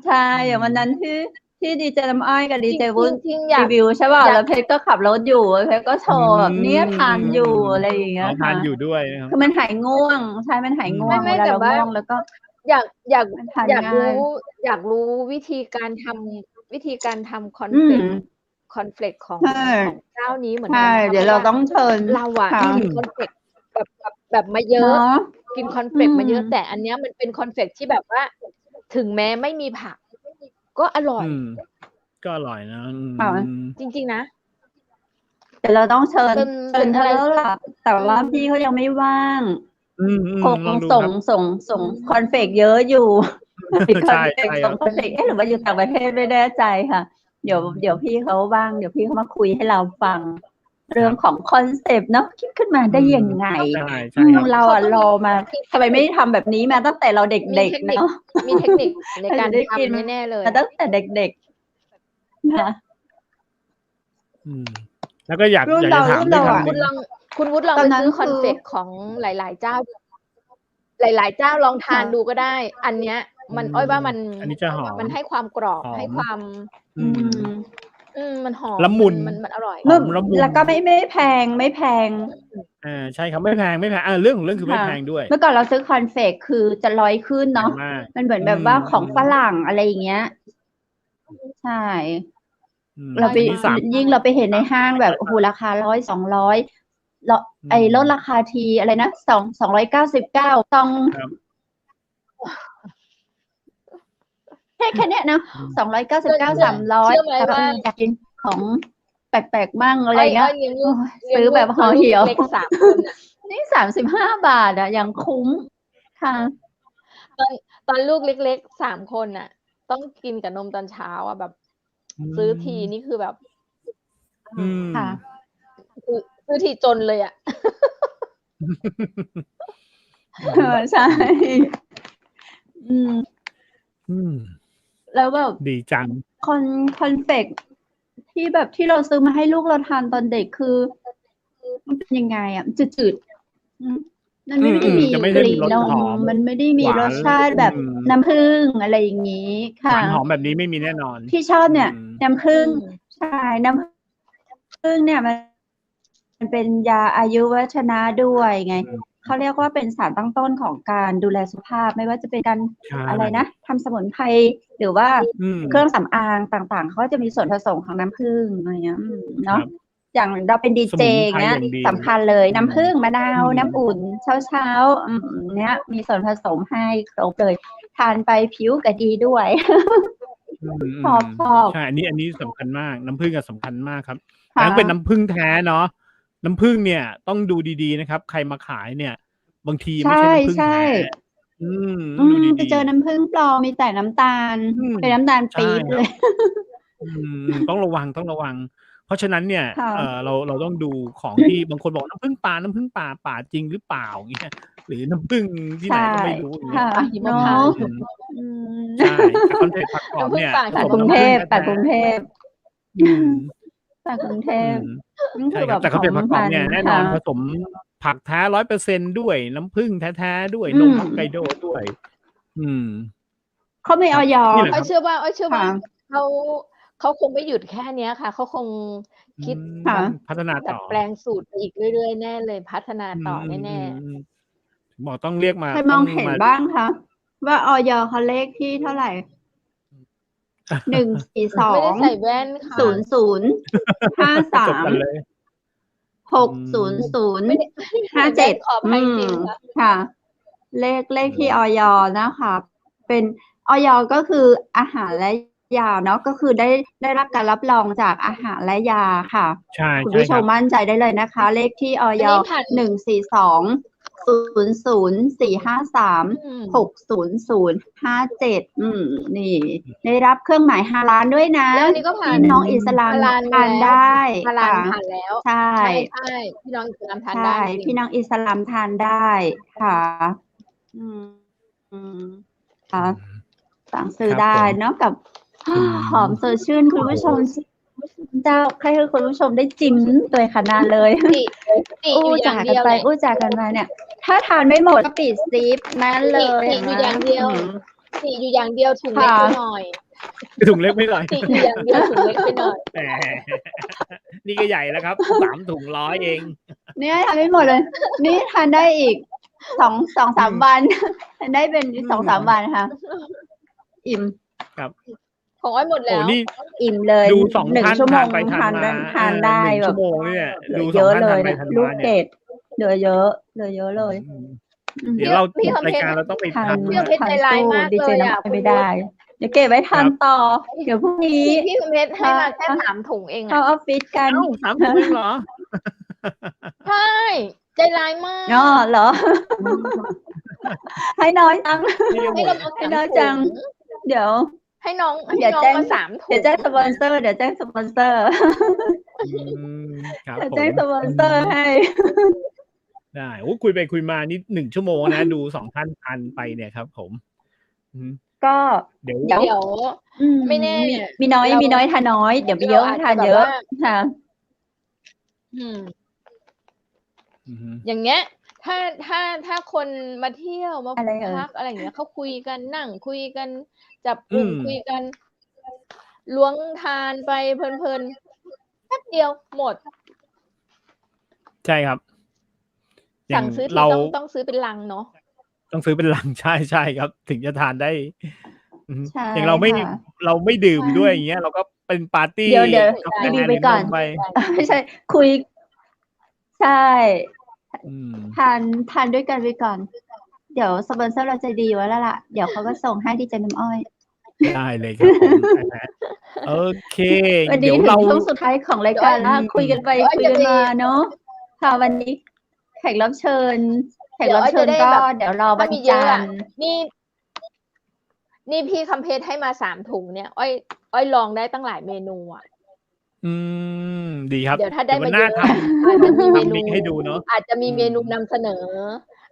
ใช่ อย่างวันนั้นที่ดีเจน้ำอ้อยกับดีเจวุฒิ จริง ๆ อยา รี ก วิวใช่เปล่า อยาก แล้วเพชรก็ขับรถอยู่ เพชรก็โชว์แบบเนี่ยทานอยู่ อะไรอย่างเงี้ อ๋ ย อ ทา ค่ะ นอยู่ด้วยนะครับ คือมันหายง่วง ใช่ มันหายง่วง ไม่ เวลา แต่ เรา ว่า ง่วงแล้วก็ อยาก มันทาน อยาก ง่าย อยากรู้วิธีการทำคอน อื เฟ ม กต์ของ ใช่ เจ้านี้เหมือน ใช่ กันนะคะ เดี๋ยว เพ เรา ราะว่า ต้องเชิญ เราอะ ค่ะ กินคอนเฟกต์แบบมาเย เนา อะ ะ กินคอนเฟกต์มาเยอะ แต่อันเนี้ยมันเป็นคอนเฟกต์ที่แบบว่า ถึงแม้ไม่มีผัก ก็อร่อย ก็อร่อยนะ ค่ะ จริง ๆ นะ แต่เราต้องเชิญ เป็น เธ อะไร อแล้วล่ะ แต่ว่าพี่เขายังไม่ว่าง คง ลองดู ส่ง ครับ ส่งคอนเฟกต์เยอะอยู่ ติดคอนเฟก ใช่ ต์ ครั ส่ บ งคอนเฟกต์หรือว่าอยู่ต่างประเทศไม่แน่ใจค่ะ เดี๋ยวพี่เขาว่าง เดี๋ยวพี่เขามาคุยให้เราฟัง เรื่องของคอนเซปต์เนาะ คิดขึ้นมาได้ยังไง ใช่ครับ เราอะรอมาทำไมไม่ทำแบบนี้มาตั้งแต่เราเด็ มี ก เทค ๆ นิค เนาะ มีเทคนิคในการ ได้กิน ทำแน่ๆเลย มาตั้งแต่เด็กๆนะ แล้วก็อยาก รุ่น จะถาม เรา ด้วย อะ คำหนึ่ง คุณวุฒิลอง ตอ ไป นนั้น ซื้อคอน คือ เฟกต์ของหลาย ๆ เจ้า หลาย ๆ เจ้าลองทาน ค่ะ ดูก็ได้ อันเนี้ย มันอ้อยว่ามัน อันนี้จะหอม มันให้ความกรอบ หอม ให้ความ มันหอม ละมุน มันอร่อย หอมละมุน แล้วก็ไม่แพง ใช่ครับ ไม่แพง เรื่องของเรื่องคือไม่ ค่ะ แพงด้วย เมื่อก่อนเราซื้อคอนเฟกต์คือจะ100ขึ้นเนาะ แพงมาก มันเหมือนแบบว่าของฝรั่งอะไรอย่างเงี้ย ใช่ เราไป อันนี้3 ยิ่งเราไปเห็นในห้างแบบโอ้โฮราคา100 200แล้วลดราคาทีอะไรนะ299ต้อง ครับ แค่เนี้ยนะ299 เชื่อ 300 ไหม แต่ก็ ว่า อยากกินของแปลกๆมั่งอะไร อ้อย เงี้ย เลี้ยงลูก ซื้อแบบห่อเหี่ยว เล็กๆ3 คนน่ะ นี่35 บาทอะยังคุ้มค่ะ ตอนลูกเล็กๆ3 คนน่ะ ต้องกินกับนมตอนเช้าอ่ะแบบ ซื้อทีนี่คือแบบ ค่ะ ซื้อทีจนเลยอ่ะ ใช่ แล้วแบบ ดีจัง คอนเฟกที่แบบที่เราซื้อมาให้ลูกเราทานตอนเด็กคือมันเป็นยังไงอ่ะจืดๆมันไม่ได้มี จะไม่ ก ได้มี ลิ่น รส น หอ ม ม มันไม่ได้มี หวาน รสชาติแบบ น้ำผึ้งอะไรอย่างนี้ ห ค่ะ วานหอมแบบนี้ไม่มีแน่นอน ที่ชอบเนี่ย น้ำผึ้ง อืม ใช่น้ำผึ้งเนี่ยมันเป็นยาอายุวัฒนะด้วยไง เขาเรียกว่าเป็นสารตั้งต้นของการดูแลสุขภาพ ไม่ว่าจะเป็นการ ใช่ อะไรนะทำสมุนไพรหรือว่าเครื่องสำอางต่างๆเขาก็จะมีส่วนผสมของน้ำผึ้งอะไรเงี้ยเนาะ ครับ อย่างเราเป็นดี ส เจ มุน อย่าง ไพร เงี้ อย ย่างดี สำคัญเลย น้ำผึ้งมะนาว อืม น้ำอุ่น เช้าๆเนี้ย มีส่วนผสมให้ครบเลย ทานไปผิวก็ดีด้วย ชอบ ใช่ อันนี้สำคัญมาก น้ำผึ้งอะสำคัญมากครับ ค่ะ แต่ต้องเป็นน้ำผึ้งแท้เนาะ น้ำผึ้งเนี่ยต้องดูดีๆนะครับ ใครมาขายเนี่ย บางทีไม่ใช่น้ำผึ้ง ใช่ แท้ ๆ ต้องดู ไป ดี เจอน้ำผึ้งปลอมมีแต่น้ำตาล เป็นน้ำตาล ๆ ใช่ ปี๊บ ค เล รับ ย ต้องระวัง เพราะฉะนั้นเนี่ย ค่ะ เราต้องดูของที่ บางคนบอกน้ำผึ้งป่าจริงหรือเปล่า อย่างเงี้ย หรือน้ำผึ้งที่ ใช ไหน่ ก็ไม่รู้ อย่างเงี้ ค่ะ ย ป่าหิม เนาะ พานต์ ใช่ แต่คอนเฟกต์ผักกรอบเนี่ย น้ำผึ้งป่า ผ จาก ส ก ม รุง น้ำ เท ผึ้ง พ แท้ จากกรุงเทพ อืม นั่น ใช่ คือ ค แบ รับ บ แต่ ข คอน อง เฟกต์ผักกรอบเนี่ย แน่นอน ค่ะ ผสมผักแท้ 100% ด้วย น้ำผึ้งแท้ๆ ด้วย นมฮอกไกโดด้วย เขามี ครั อบ อย นี่แหละ อ้ ค อ รับ ยเชื่อว่าค่ะ เขาคงไม่หยุดแค่เนี้ยค่ะ เขาคงคิด ค่ะ พัฒนา ดั ต่ ด อ แปลงสูตรไปอีกเรื่อยๆ แน่เลย พัฒนาต่อแน่ ๆ บอกต้องเรียกมา ใครม ต้ อ อง งเห็น มา บ้างคะ ว่าอย เขาเลขที่เท่าไร? ไม่ได้ใส่แว่นค่ะ 142 จบกันเลย 53 ไม่ได้ 600 ใส่แว่น 57 ขออภัยจริงค่ะ ค่ะ เลขที่อย นะคะ เป็นอย ก็คืออาหารและยาเนาะ ก็คือได้รับการรับรองจากอาหารและยาค่ะ ใช่ คุณ ใช่ ผู้ช ครั ม บ มั่นใจได้เลยนะคะ เลขที่อย อันนี้ผ่าน 142 00 453 600 57 นี่ ได้รับเครื่องหมายฮาลาลด้วยนะ แล้วอันนี้ก็ผ่า พี่ น น้องอิสลาม ฮาลาล ทาน แล้ว ได้ ฮาลา ค่ ล ะ ผ่านแล้ว ใช่ ใช่ ๆ พี่น้องอิสลามทาน ใช ได้ ่ จริ พี่ ง น้องอิสลามทานได้ค่ะ ค่ะ สั่งซื้อ ครับ ได้ ผม เนาะกับ หอมสดชื่น คุณผู้ชม เจ้า ให้คุณผู้ชมได้จิ้มตัวขนาดเลย ติ อู้ อยู่อ จา ย่าง ก เดี กัน ยว ไป แหละ อู้จากกันมาเนี่ย ถ้าทานไม่หมดก็ปิดซิปนั่นเลย ติอยู่อย่างเดียว ติอยู่อย่างเดียว ถุงเล็ก ค่ะ ไปหน่อย ถุงเล็กไปหน่อย ติอยู่อย่างเดียว ถุงเล็กไปหน่อย แหม นี่ก็ใหญ่แล้วครับ 3 ถุง 100 เอง เนี่ยทานไม่หมดเลย นี่ทานได้อีก 2-3 วัน ทานได้เป็น 2-3 วันค่ะ อิ่ม ครับ ของอ้อยหมด โอ้ แล้ว นี่ อิ่มเลย ดู 2 1 ท่าน ชั่วโม ทาน ง ไปทานมา ทานได้ 1 แบ ชั่ บ วโมงเนี่ย เหลื ดู อ 2 เยอะ ท่าน เล ทาย นไป เนี่ย ทาน ลู มาก เนี่ย เกดเหลือเยอะ เหลือเยอะเลย เดี๋ยวเรา พี่ จบ คำ ราย เพช การ ร เราต้องไป ทา ทาน น พี่คำเพชรใจร้ายมาก ดี เล เจ ย น้ำ อะ อ้อย คุ ไม่ ณ ได้ เดี๋ยวเก็บไว้ทานต่อ เดี๋ยวพรุ่งนี้ พี่คำเพชรให้มาแค่ 3 ถุงเอง เข้า อะ ออฟฟิศกัน อ้าว 3 ถุงเองเหรอ? ใช่ ใจร้ายมา อ้อ ก เหรอ? ให้น้อยจัง นี่ก็ ให้ บ่น เรามา ให้ 3 น้อย ถุ จัง ง เดี๋ยว ให้น้อง ให้ เดี๋ยว น้อง แจ้ง มา 3 ถุ เดี๋ยว ง แจ้งสปอนเซอร์ ครับ เดี๋ยวแจ้งสปอนเซอร์ ครับ เดี๋ยว ผ แจ้ง ม สปอนเซอร์ให้ ได้ โอ้ คุยไปคุยมานี่ 1 ชั่วโมงนะ ดู 2 ท่านทานไปเนี่ยครับผม ก็ เดี๋ยว เดี๋ยว เดี๋ยว ไม่แน่ มีน้อย เรา มีน้อยทานน้อย เดี๋ยวมีเยอะ เราอาจ ทาน จะแบบ เยอะ ว่า ค่ะ อย่างเงี้ย ถ้าคนมาเที่ยว มา อะไรเอ่ย? พัก อะไรอย่างเงี้ย เขาคุยกัน นั่งคุยกัน จับกลุ่มคุยกัน ล้วงทานไปเพลิน ๆ แป๊บเดียวหมด ใช่ครับ อย่า สั่ ง งซื้อที เรา ต้องซื้อเป็นลังเนาะ ต้องซื้อเป็นลัง ใช่ ๆ ครับ ถึงจะทานได้ ใช่ อย่างเราไม่ ค่ะ เราไม่ดื่มด้วย อย่างเงี้ย เราก็เป็นปาร์ตี เดี๋ยว กาแฟ ดี ๆ ห ไว้ รือ ก่ น อน มไป ไม่ใช่ คุย ใช่ อืม ทานด้วยกันไปก่อน เดี๋ยวสปอนเซอร์เราใจดีอยู่แล้วล่ะ เดี๋ยวเขาก็ส่งให้ดีเจน้ำอ้อย ได้เลยครับผม โอเค วัน เดี๋ นี้ ยว ถึ เรา งช่วงสุดท้ายของรายการแล้ว คุยกันไป คุยกันมาเนาะ ค่ะ วันนี้แขกรับเชิญ เดี๋ยวอ้อยจะได้ ก็ แบบ เดี๋ยวรอ ถ้า วัน มีเย จั อะอะ นทร์ นี่ นี่พี่คำเพชรให้มา3 ถุงเนี่ยอ้อยลองได้ตั้งหลายเมนูอ่ะดีครับเดี๋ยวถ้าได้มาเยอะ อาจจะมีเมนูให้ดูเนาะอาจจะมีเมนูนำเสนอ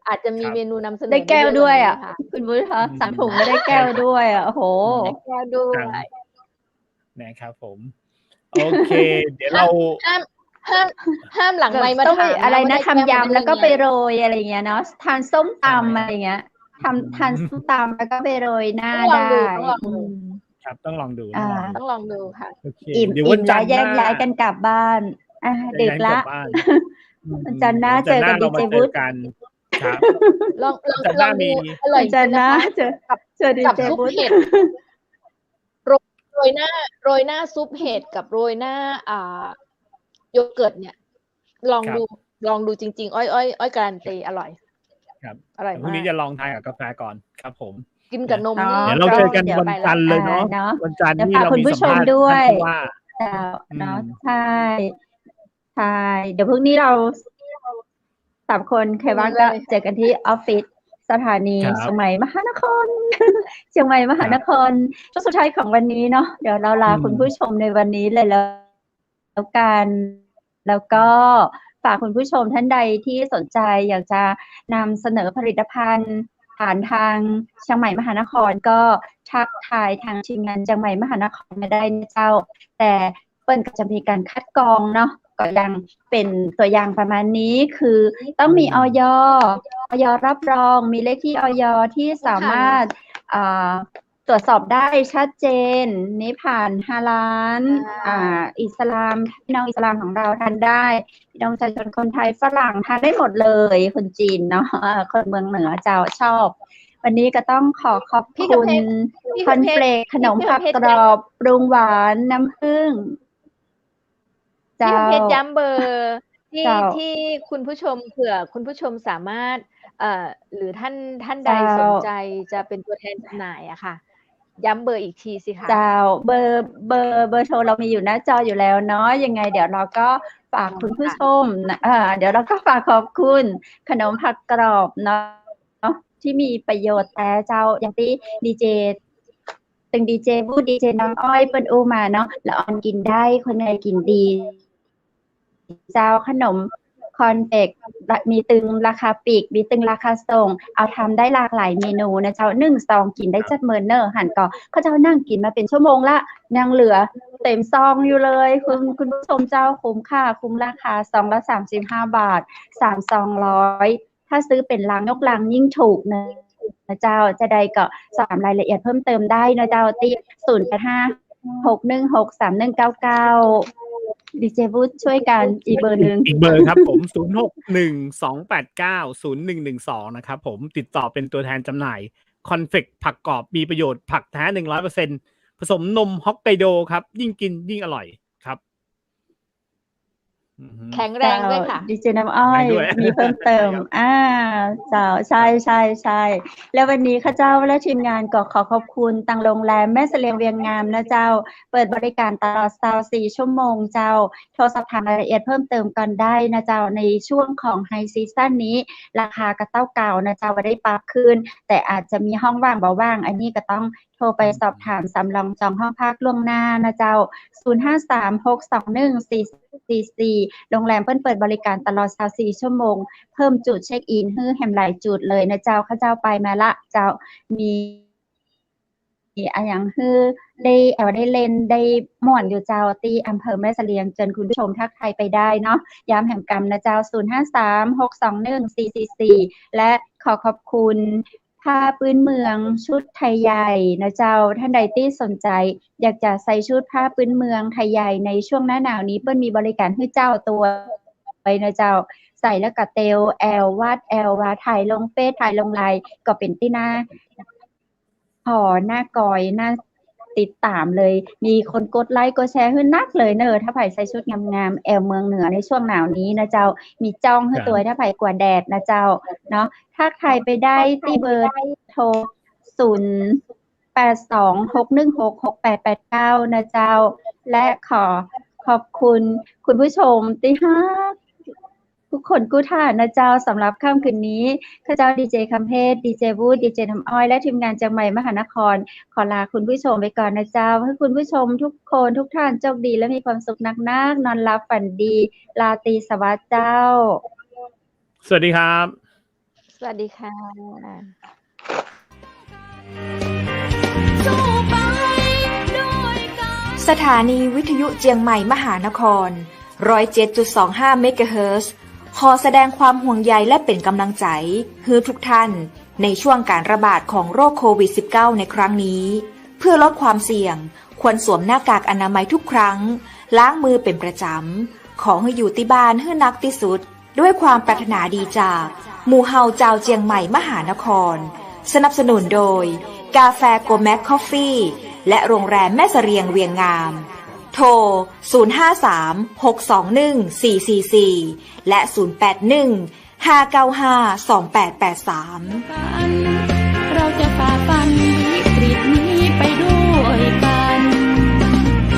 อาจจะมีเมนูนำเสนอ ได้แก้วด้วยอ่ะ ค่ะ คุณบุญคะ3 ถุงไม่ได้แก้วด้วยอ่ะโอ้โห ได้แก้วด้วย นะครับผมโอเค เดี๋ยวเรา ห้ามหลังไมค์มา ต้องไป ถาม อะไรนะ ว่าด้ ทำ แก้วม ยำแล้วก็ ด้ ไป ยังง โรยอะไรเงี้ยเนาะทานส้มตำอะไรเงี้ยทานส้มตำแล้วก็ไปโรยหน้าได้ ครับต้องลองดู ต้องลองดูค่ะ โอเค อิ่ม เดี๋ยววันจั แล้ว นทร์ แยกย้ายกันกลับบ้านดึกละ วันจันทร์หน้าเจอกันดีเจวุฒิ กันครับ ลอง จันทร์หน้ามี ดูอร่อย วันจันทร์หน้า จริงนะคะ เจอดี กับ เจ ซุป วุฒิ เห็ดโรยหน้าซุปเห็ดกับโรยหน้าโยเกิร์ตเนี่ย ลองดูจริงๆอ้อยการันตีอร่อย ครับ อร่อย พรุ่ง มาก นี้จะลองทานกับกาแฟก่อนครับผม กินกับนมนี่ เดี๋ยวเราเจอกันวันจันทร์เลยเนาะ วันจันทร์นี่เรามีสัมภาษณ์ท่านผู้ว่า เนาะใช่เดี๋ยวพรุ่งนี้เรา3 คนใครว่างก็เจอกันที่ออฟฟิศสถานี ครับ เชียงใหม่มหานคร เชียงใหม่มหานครช่วงสุดท้ายของวันนี้เนาะเดี๋ยวเราลาคุณผู้ชมในวันนี้เลยแล้วกันแล้วก็ฝากคุณผู้ชมท่านใดที่สนใจอยากจะนำเสนอผลิตภัณฑ์ผ่านทางเชียงใหม่มหานครก็ทักทายทางทีมงานเชียงใหม่มหานครมาได้นะเจ้าแต่เปิ้ลก็จะมีการคัดกรองเนาะก็ยังเป็นตัวอย่างประมาณนี้คือต้องมีอย.รับรองมีเลขที่อย.ที่สามารถตรวจสอบได้ชัดเจนนี่ผ่านฮาลาลอิสลามพี่น้องอิสลามของเราทานได้พี่น้องประชาชนคนไทยฝรั่งทานได้หมดเลยคนจีนเนาะคนเมืองเหนือเจ้าชอบวันนี้ก็ต้องขอบคุณคอนเฟลกขนมผักกรอบปรุงหวานน้ำผึ้งพี่เพชรย้ำเบอร์ที่คุณผู้ชมเผื่อคุณผู้ชมสามารถหรือท่านใดสนใจจะเป็นตัวแทนจำหน่ายอะค่ะย้ำเบอร์อีกทีสิคะเจ้าเบอร์โทรเรามีอยู่หน้าจออยู่แล้วเนาะยังไงเดี๋ยวเราก็ฝากคุณผู้ชมเดี๋ยวเราก็ฝากขอบคุณขนมผักกรอบเนาะที่มีประโยชน์แต่เจ้าอย่างที่ดีเจวูดดีเจน้องอ้อยเปิ้นอูมาเนาะละออนกินได้คนไหนกินดีเจ้าขนมคอนเฟกมีตึงราคาปีกมีตึงราคาส่งเอาทำได้หลากหลายเมนูนะเจ้า1 ซองกินได้จัดเมินเนอร์หันก็เขาเจ้านั่งกินมาเป็นชั่วโมงละยังเหลือเต็มซองอยู่เลยคุณผู้ชมเจ้าคุ้มค่าคุ้มราคาซองละ35 บาท3 ซอง100ถ้าซื้อเป็นลังยกลังยิ่งถูกนะเจ้าจะได้ก็สอบถามรายละเอียดเพิ่มเติมได้นะเจ้าที่085-616-3199ดีเจวูดช่วยกันอีกเบอร์หนึ่งอีกเบอร์ครับผม 061-289-0112 นะครับผมติดต่อเป็นตัวแทนจำหน่ายคอนเฟกผักกรอบมีประโยชน์ผักแท้ 100% ผสมนมฮอกไกโดครับยิ่งกินยิ่งอร่อยครับแข็งแรงด้วยค่ะดีเจน้ำอ้อยมีเพิ่มเติมเจ้าใช่แล้ววันนี้ข้าเจ้าและทีมงานก็ขอขอบคุณตังโรงแรมแม่เสลียงเวียงงามนะเจ้าเปิดบริการตลอด24 ชั่วโมงเจ้าโทรสอบถามรายละเอียดเพิ่มเติมกันได้นะเจ้าในช่วงของไฮซีซั่นนี้ราคากระเต้าเก่านะเจ้าได้ปรับขึ้นแต่อาจจะมีห้องว่างเบาว่างอันนี้ก็ต้องโทรไปสอบถามสำรองจองห้องพักล่วงหน้านะเจ้า053-621-4444โรงแรมเปิดบริการตลอด24 ชั่วโมงเพิ่มจุดเช็คอินให้แฮมหลายจุดเลยนะเจ้าข้าเจ้าไปมาละเจ้ามีอย่างคือได้เล่นได้ม่วนอยู่เจ้าที่อำเภอแม่เสลียงเชิญคุณผู้ชมทักทายไปได้เนาะย้ำแห่งกรรมนะเจ้า053-621-4444และขอบคุณผ้าพื้นเมืองชุดไทยใหญ่นะเจ้าท่านใดที่สนใจอยากจะใส่ชุดผ้าพื้นเมืองไทยใหญ่ในช่วงหน้าหนาวนี้เปิ้ลมีบริการให้เจ้าตัวไปนะเจ้าใส่แล้วก็เตลแอลวาดแอลว่าถ่ายลงเฟซถ่ายลงไลน์ก็เป็นที่หน้าหน้ากอยหน้าติดตามเลยมีคนกดไลค์กดแชร์ขึ้นนักเลยเนอะถ้าไผ่ใส่ชุดงามๆแอลเมืองเหนือในช่วงหนาวนี้นะเจ้ามีจ้องให้ตัวถ้าไผ่กว่าแดดนะเจ้าเนาะทักทายไปได้ที่เบอร์โทร082-616-6889นะเจ้าและขอบคุณคุณผู้ชมที่ฮัก ทุกคนกู้ท่านะเจ้าสำหรับค่ำคืนนี้ข้าเจ้าดีเจคำเพชรดีเจวูดดีเจทำอ้อยและทีมงานจากใหม่มหานครขอลาคุณผู้ชมไปก่อนนะเจ้าให้คุณผู้ชมทุกคนทุกท่านโชคดีและมีความสุขนักนอนหลับฝันดีลาตรีสวัสดิ์เจ้าสวัสดีครับสวัสดีค่ะสถานีวิทยุเจียงใหม่มหานคร 107.25 เมกะเฮิรตซ์ขอแสดงความห่วงใยและเป็นกำลังใจให้ทุกท่านในช่วงการระบาดของโรคโควิด -19 ในครั้งนี้เพื่อลดความเสี่ยงควรสวมหน้ากากอนามัยทุกครั้งล้างมือเป็นประจำขอให้อยู่ที่บ้านให้นักที่สุดด้วยความปรารถนาดีจากหมู่เฮาเจ้าเจียงใหม่มหานครสนับสนุนโดยกาแฟโกแมคคอฟฟี่และโรงแรมแม่เสรียงเวียงงามโทร 053-621-444 และ 081-595-2883 เราจะฝ่าฟัน